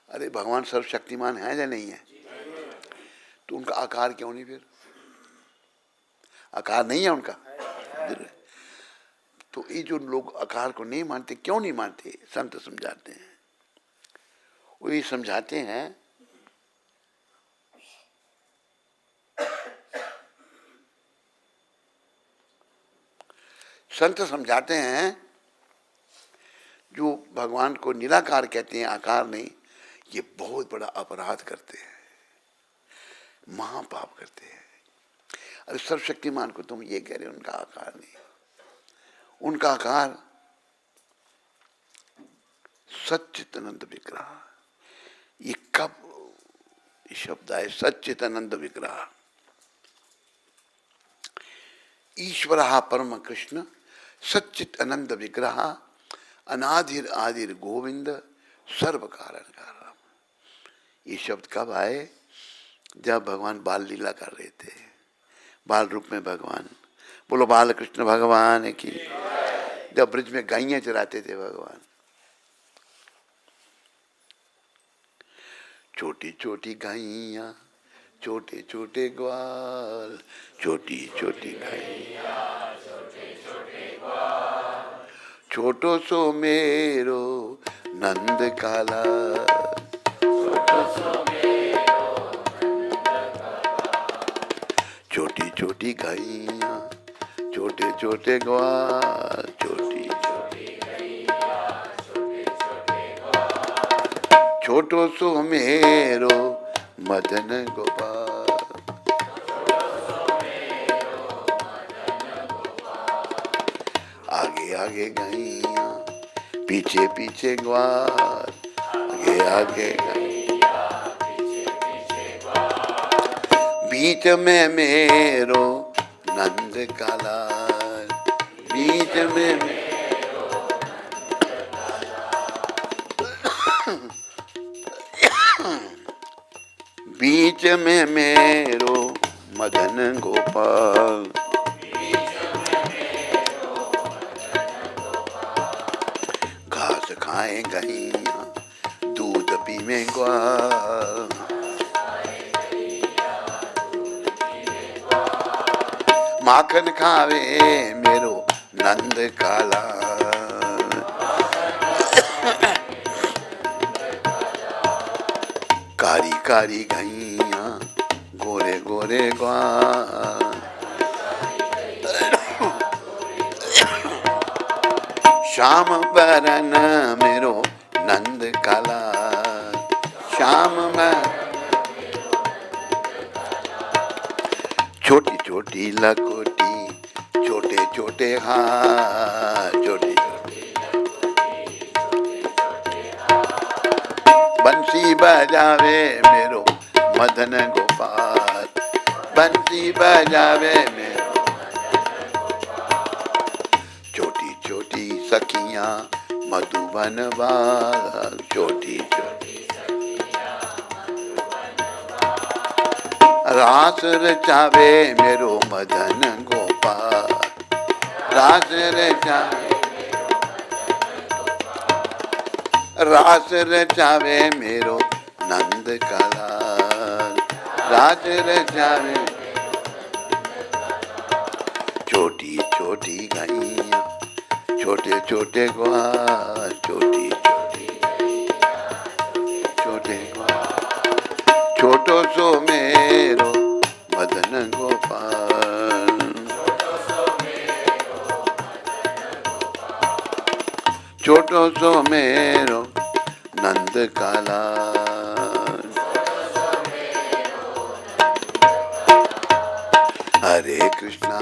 अरे भगवान सर्वशक्तिमान है या नहीं है? तो उनका आकार क्यों नहीं? फिर आकार नहीं है उनका। तो ये जो लोग आकार को नहीं मानते, क्यों नहीं मानते? संत समझाते हैं। वो ये समझाते हैं संत समझाते हैं जो भगवान को निराकार कहते हैं, आकार नहीं, ये बहुत बड़ा अपराध करते हैं, महापाप करते हैं। अरे सर्वशक्तिमान को तुम ये कह रहे हो उनका आकार नहीं, उनका आकार सच्चिदानंद विग्रह। ये कब शब्द है सच्चिदानंद विग्रह? ईश्वर परम कृष्ण सच्चित आनंद विग्रह अनाधिर आदिर गोविंद सर्व कारण कारण। ये शब्द कब आए? जब भगवान बाल लीला कर रहे थे, बाल रूप में भगवान। बोलो बाल कृष्ण भगवान की। जब ब्रिज में गायें चराते थे भगवान, छोटी छोटी गायें, छोटे छोटे ग्वाल, छोटी छोटी गायें, छोटो सो मेरो नंद काला, छोटी छोटी गायें, छोटे छोटे ग्वाल, छोटी छोटो सो मेरो मदन गोपाल। आगे आगे गैया, पीछे पीछे ग्वाल, आगे आगे गैया, बीच में मेरो नंद काला, बीच में बीच में मेरो मदन गोपाल। घास खाए गैया, दूध पीवे ग्वाल, माखन खावे मेरो नंद काला। कारी कारी गैया, गोरे गोरे ग्वाल, श्याम बरन मेरो नंद काला, श्याम में छोटी छोटी लकोटी, छोटे छोटे हाथ, छोटी बंसी बजावे मेरो मदन गोपाल, बंसी बजावे मेरो। छोटी छोटी सखियां मधुबन बाल, छोटी छोटी रास रचावे मेरो मदन गोपाल, रास रचावे, रास रचावे मेरो नंद काला, रास रचावे। छोटी छोटी गैया, छोटे छोटे ग्वाल, छोटी छोटी छोटे ग्वाल, छोटो सो मेरो मदन गोपाल। छोटो सो मेरो नंद काला। हरे कृष्णा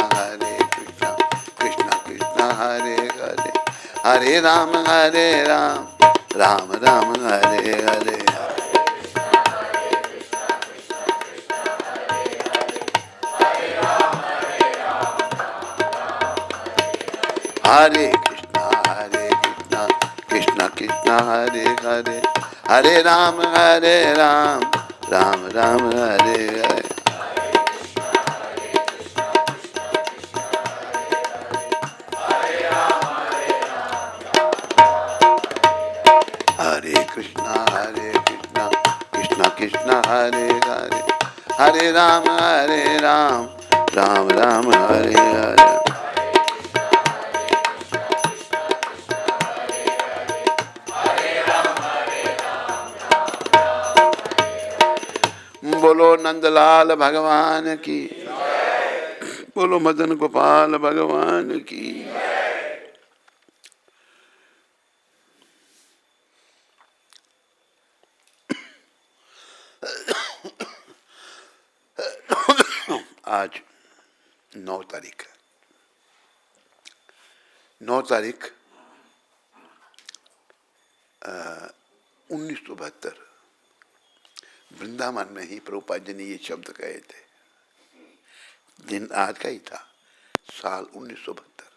कृष्णा कृष्णा हरे हरे, हरे राम राम राम हरे हरे। हरे कृष्णा कृष्णा कृष्णा हरे हरे, हरे राम राम राम हरे हरे। हरे कृष्णा कृष्णा कृष्णा हरे हरे, हरे राम राम राम हरे हरे। बोलो नंदलाल भगवान की, बोलो मदन गोपाल भगवान की। आज 9 तारीख है। 9 तारीख 1972 वृंदावन में ही प्रभुपाद जी ने ये शब्द कहे थे। दिन आज का ही था, साल 1972।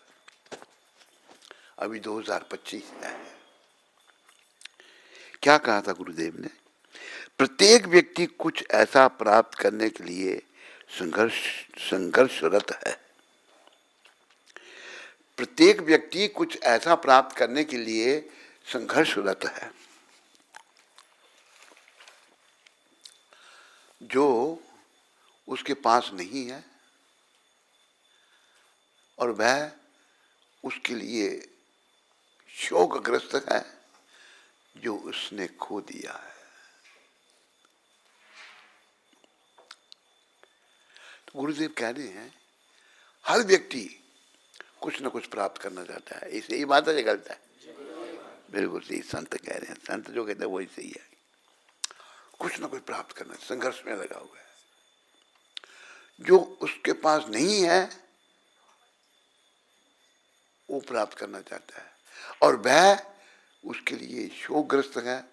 अभी 2025 है। क्या कहा था गुरुदेव ने? प्रत्येक व्यक्ति कुछ ऐसा प्राप्त करने के लिए संघर्षरत है। प्रत्येक व्यक्ति कुछ ऐसा प्राप्त करने के लिए संघर्षरत है जो उसके पास नहीं है, और वह उसके लिए शोकग्रस्त है जो उसने खो दिया है। तो गुरुदेव कह रहे हैं हर व्यक्ति कुछ न कुछ प्राप्त करना चाहता है। इसे ही बात है, गलत है? बिल्कुल सही संत कह रहे हैं। संत जो कहते हैं वही सही है। कुछ न कुछ प्राप्त करना, संघर्ष में लगा हुआ है। जो उसके पास नहीं है वो प्राप्त करना चाहता है, और वह उसके लिए शोकग्रस्त है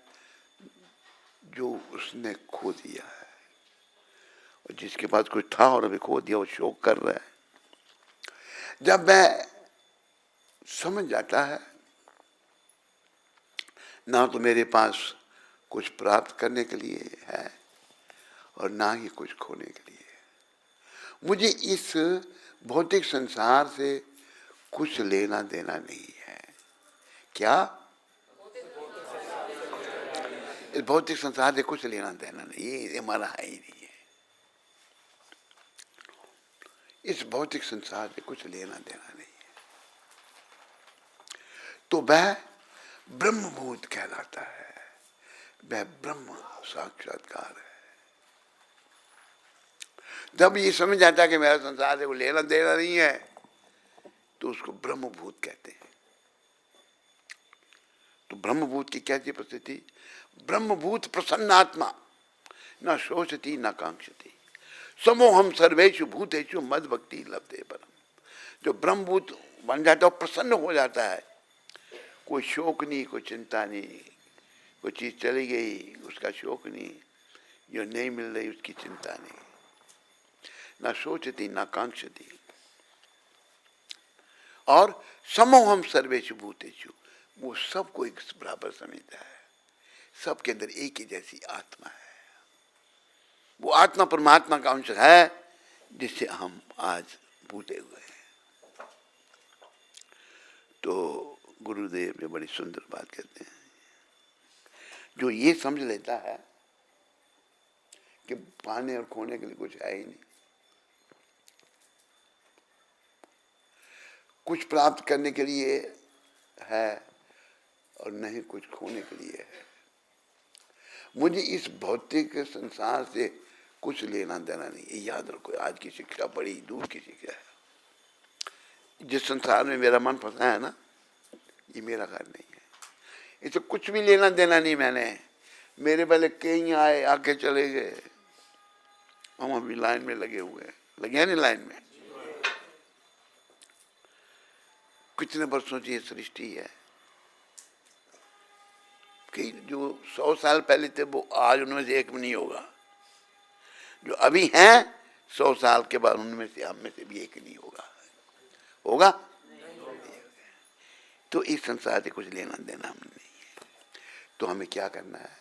जो उसने खो दिया है। और जिसके पास कुछ था और अभी खो दिया वो शोक कर रहा है। जब वह समझ जाता है ना तो मेरे पास कुछ प्राप्त करने के लिए है और ना ही कुछ खोने के लिए, मुझे इस भौतिक संसार से कुछ लेना देना नहीं है। क्या? इस भौतिक संसार से कुछ लेना देना नहीं, ये हमारा है ही नहीं है। इस भौतिक संसार से कुछ लेना देना नहीं है। तो वह ब्रह्मभूत कहलाता है। वह ब्रह्म साक्षात्कार है। जब ये समझ आता है कि मेरा संसार से कोई लेना देना नहीं है, तो उसको ब्रह्मभूत कहते हैं। तो ब्रह्मभूत की क्या थी प्रस्थिति? ब्रह्मभूत प्रसन्नात्मा, न शोचती न कांक्षती, समोहम सर्वेषु भूतेषु मद भक्ति लभते परम। जो ब्रह्मभूत बन जाता है, प्रसन्न हो जाता है। कोई शोक नहीं, कोई चिंता नहीं। कोई चीज चली गई उसका शोक नहीं, जो नहीं मिल रही उसकी चिंता नहीं। ना सोचती ना कांक्षती। और समोहम सर्वेषु भूतेषु, वो सबको एक बराबर समझता है। सबके अंदर एक ही जैसी आत्मा है। वो आत्मा परमात्मा का अंश है जिससे हम आज भूले हुए हैं। तो गुरुदेव ने बड़ी सुंदर बात कहते हैं। जो ये समझ लेता है कि पाने और खोने के लिए कुछ है ही नहीं, कुछ प्राप्त करने के लिए है और नहीं कुछ खोने के लिए है, मुझे इस भौतिक संसार से कुछ लेना देना नहीं। ये याद रखो, आज की शिक्षा बड़ी दूर की शिक्षा है। जिस संसार में मेरा मन फंसा है ना, ये मेरा घर नहीं है। इसे कुछ भी लेना देना नहीं मैंने। मेरे पहले कई आए, आके चले गए। हम अभी लाइन में लगे हुए हैं। लगे हैं नहीं लाइन में? कितने वर्षों से ये सृष्टि है कि जो 100 साल पहले थे वो आज उनमें से एक भी नहीं होगा। जो अभी हैं 100 साल के बाद उनमें से हम में से भी एक नहीं होगा। होगा? तो इस संसार से कुछ लेना देना हम नहीं है। तो हमें क्या करना है?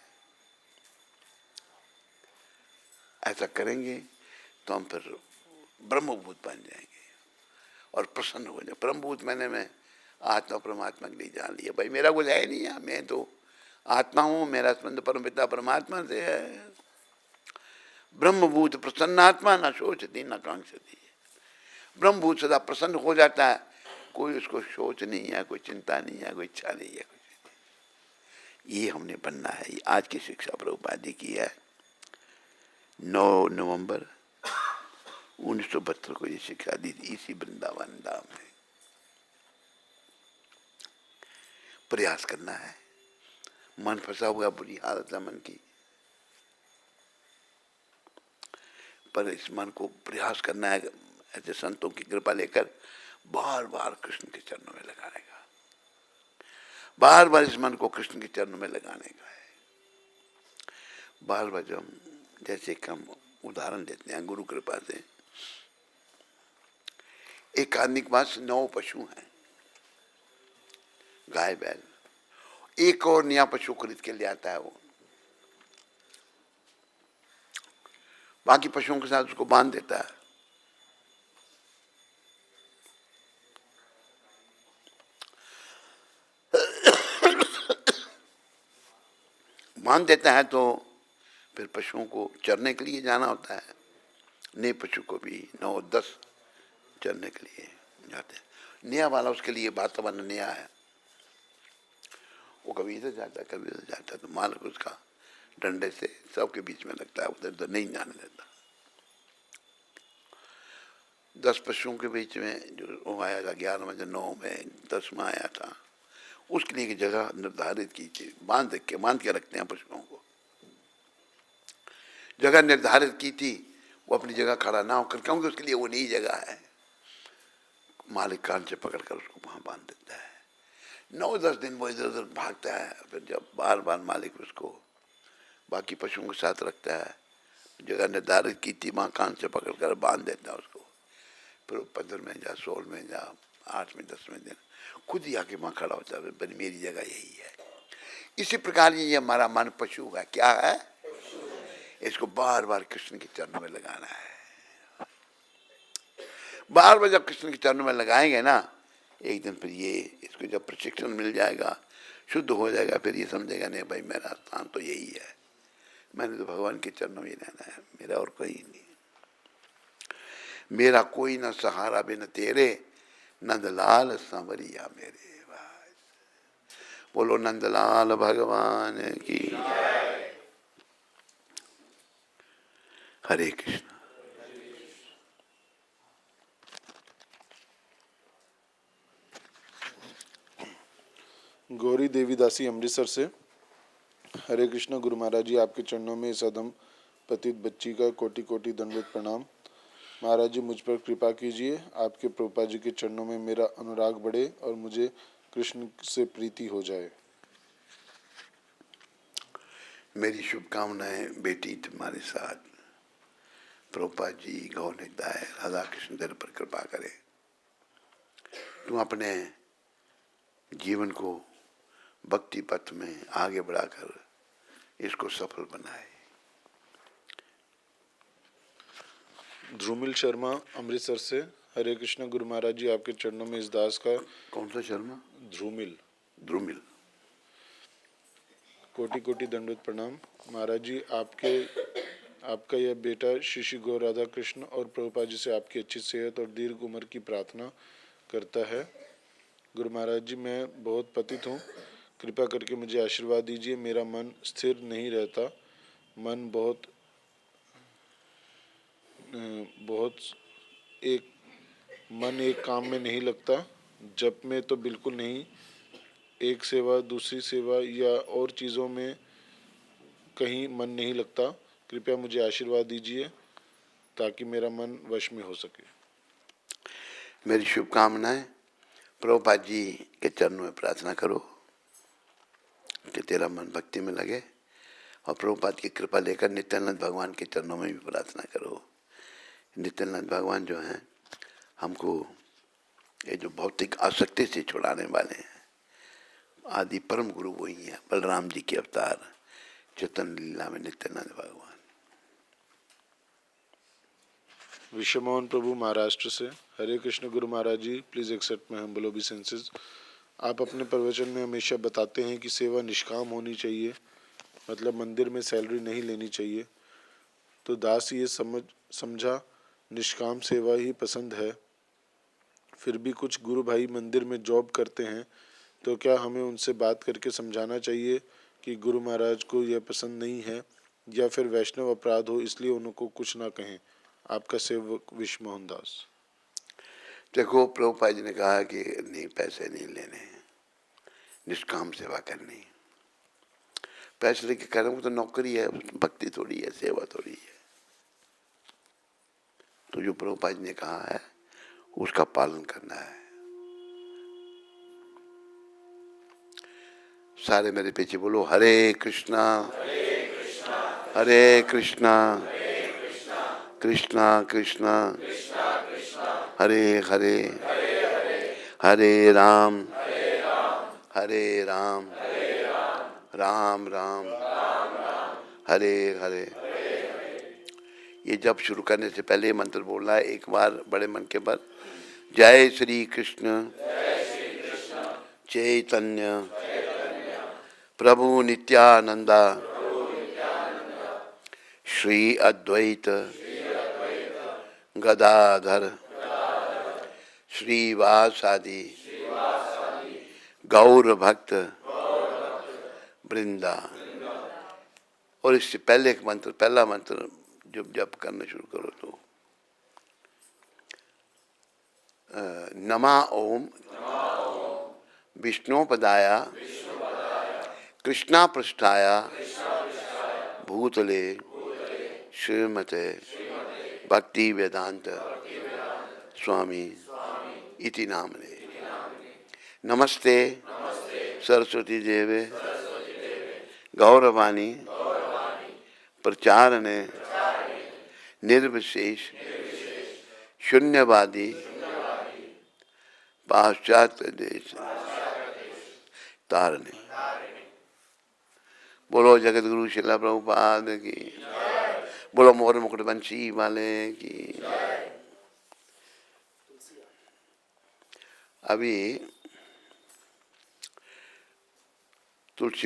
ऐसा करेंगे तो हम फिर ब्रह्मभूत बन जाएंगे और प्रसन्न हो जाए। ब्रह्मभूत मैंने मैं आत्मा परमात्मा के लिए जान लिया। भाई मेरा कुछ है नहीं है, मैं तो आत्मा हूँ, मेरा संबंध परमपिता परमात्मा से है। ब्रह्मभूत प्रसन्नात्मा, न सोचती न कांक्षती। ब्रह्मभूत सदा प्रसन्न हो जाता है। कोई उसको सोच नहीं है, कोई चिंता नहीं है, कोई इच्छा नहीं है, कुछ नहीं। ये हमने बनना है। ये आज की शिक्षा प्रभुपाद जी की है। 9 नवंबर 1972 को ये शिक्षा दी थी इसी वृंदावन धाम में। प्रयास करना है। मन फंसा हुआ, बुरी हालत है मन की। पर इस मन को प्रयास करना है ऐसे संतों की कृपा लेकर बार बार कृष्ण के चरणों में लगाने का, बार बार इस मन को कृष्ण के चरणों में लगाने का है। बार बार जब जैसे कि हम उदाहरण देते हैं गुरु कृपा से, एक आदमी के पास 9 पशु हैं, गाय बैल, एक और नया पशु खरीद के ले आता है, वो बाकी पशुओं के साथ उसको बांध देता है। बांध देता है तो फिर पशुओं को चरने के लिए जाना होता है। नए पशु को भी 9-10 चरने के लिए जाते हैं। नया वाला उसके लिए वातावरण नया है, वो कभी इधर जाता है कभी उधर जाता है, तो मालिक उसका डंडे से सबके बीच में लगता है, उधर उधर नहीं जाने देता। 10 पशुओं के बीच में जो वो आया था 11 में, 9 में 10वां आया था, उसके लिए एक जगह निर्धारित की थी, बांध के रखते हैं पशुओं को। जगह निर्धारित की थी, वो अपनी जगह खड़ा ना होकर, क्योंकि उसके लिए वो नई जगह है, मालिक कान से पकड़कर उसको वहां बांध देता है। 9-10 दिन वो इधर उधर भागता है, फिर जब बार बार मालिक उसको बाकी पशुओं के साथ रखता है, जगह निर्धारित की थी वहां कान से पकड़कर बांध देता है उसको। फिर 15 में जा, 16 में जा, 8 में 10वें दिन खुद ही आके वहां खड़ा होता है, पर मेरी जगह यही है। इसी प्रकार ये हमारा मन पशु है, क्या है, इसको बार बार कृष्ण के चरणों में लगाना है। बार बार जब कृष्ण के चरणों में लगाएंगे ना, एक दिन फिर ये इसको जब प्रशिक्षण मिल जाएगा, शुद्ध हो जाएगा, फिर ये समझेगा नहीं भाई मेरा स्थान तो यही है, मैंने तो भगवान के चरणों में रहना है, मेरा और कोई नहीं, मेरा कोई न सहारा बिन तेरे, नंदलाल सांवरिया मेरे भाई। बोलो नंदलाल भगवान की। हरे कृष्ण। गौरी देवीदासी अमृतसर से। हरे कृष्ण गुरु महाराज जी, आपके चरणों में इस अधम पतित बच्ची का कोटि कोटि दंडवत प्रणाम। महाराज जी मुझ पर कृपा कीजिए, आपके प्रभुपाद जी के चरणों में मेरा अनुराग बढ़े और मुझे कृष्ण से प्रीति हो जाए। मेरी शुभकामनाएं बेटी तुम्हारे साथ। प्रभुपाद जी, गौर निताय, राधा कृष्ण तेरे पर कृपा करे, तुम अपने जीवन को भक्ति पथ में आगे बढ़ाकर इसको सफल बनाए। ध्रुमिल शर्मा अमृतसर से। हरे कृष्ण गुरु महाराज जी, आपके चरणों में इस दास का। कौन सा शर्मा? ध्रुमिल। ध्रुमिल। कोटि कोटि दंडवत प्रणाम। महाराज जी, आपका यह बेटा श्री गौर राधा कृष्ण और प्रभुपाद जी से आपकी अच्छी सेहत और दीर्घ उम्र की प्रार्थना करता है। गुरु महाराज जी, मैं बहुत पतित हूँ, कृपा करके मुझे आशीर्वाद दीजिए। मेरा मन स्थिर नहीं रहता, मन एक काम में नहीं लगता, जप में तो बिल्कुल नहीं, एक सेवा दूसरी सेवा या और चीज़ों में कहीं मन नहीं लगता। कृपया मुझे आशीर्वाद दीजिए ताकि मेरा मन वश में हो सके। मेरी शुभकामनाएं। प्रभुपाद जी के चरणों में प्रार्थना करो कि तेरा मन भक्ति में लगे, और प्रभुपाद की कृपा लेकर नित्यानंद भगवान के चरणों में भी प्रार्थना करो। नित्यानंद भगवान जो हैं, हमको ये जो भौतिक आसक्ति से छुड़ाने वाले हैं, आदि परम गुरु वही हैं, बलराम जी के अवतार चैतन्य लीला में नित्यानंद भगवान। विश्वमोहन प्रभु महाराष्ट्र से। हरे कृष्ण गुरु महाराज जी, please accept my humble obeisances. आप अपने प्रवचन में हमेशा बताते हैं कि सेवा निष्काम होनी चाहिए, मतलब मंदिर में सैलरी नहीं लेनी चाहिए। तो दास ये समझा निष्काम सेवा ही पसंद है, फिर भी कुछ गुरु भाई मंदिर में जॉब करते हैं, तो क्या हमें उनसे बात करके समझाना चाहिए कि गुरु महाराज को यह पसंद नहीं है, या फिर वैष्णव अपराध हो इसलिए उनको कुछ ना कहें? आपका सेवक विश्व मोहन दास। देखो, प्रभुपाद जी ने कहा कि नहीं, पैसे नहीं लेने, निष्काम सेवा करनी। पैसे लेके करें वो तो नौकरी है, भक्ति थोड़ी है, सेवा थोड़ी है। तो जो प्रभुपाद जी ने कहा है उसका पालन करना है। सारे मेरे पीछे बोलो, हरे कृष्णा हरे कृष्णा कृष्णा कृष्णा हरे हरे हरे राम राम राम हरे हरे। ये जब शुरू करने से पहले मंत्र बोलना है एक बार बड़े मन के पर। जय श्री कृष्ण चैतन्य प्रभु नित्यानंदा श्री अद्वैत गदाधर श्रीवासादि गौर भक्त वृंदा। और इससे पहले एक मंत्र, पहला मंत्र जब जप करना शुरू करो तो नमा ओम विष्णुपदाय कृष्णा पृष्ठाय भूतले श्रीमते भक्ति वेदांत स्वामी इति नामने। नमस्ते सरस्वती देवे गौरवाणी प्रचारणे निर्विशेष शून्यवादी पाश्चात्य देश तारने। बोलो जगत गुरु शिला प्रभुपाद की, बोलो मोर मुकुट बंशी वाले की। अभी तुलसी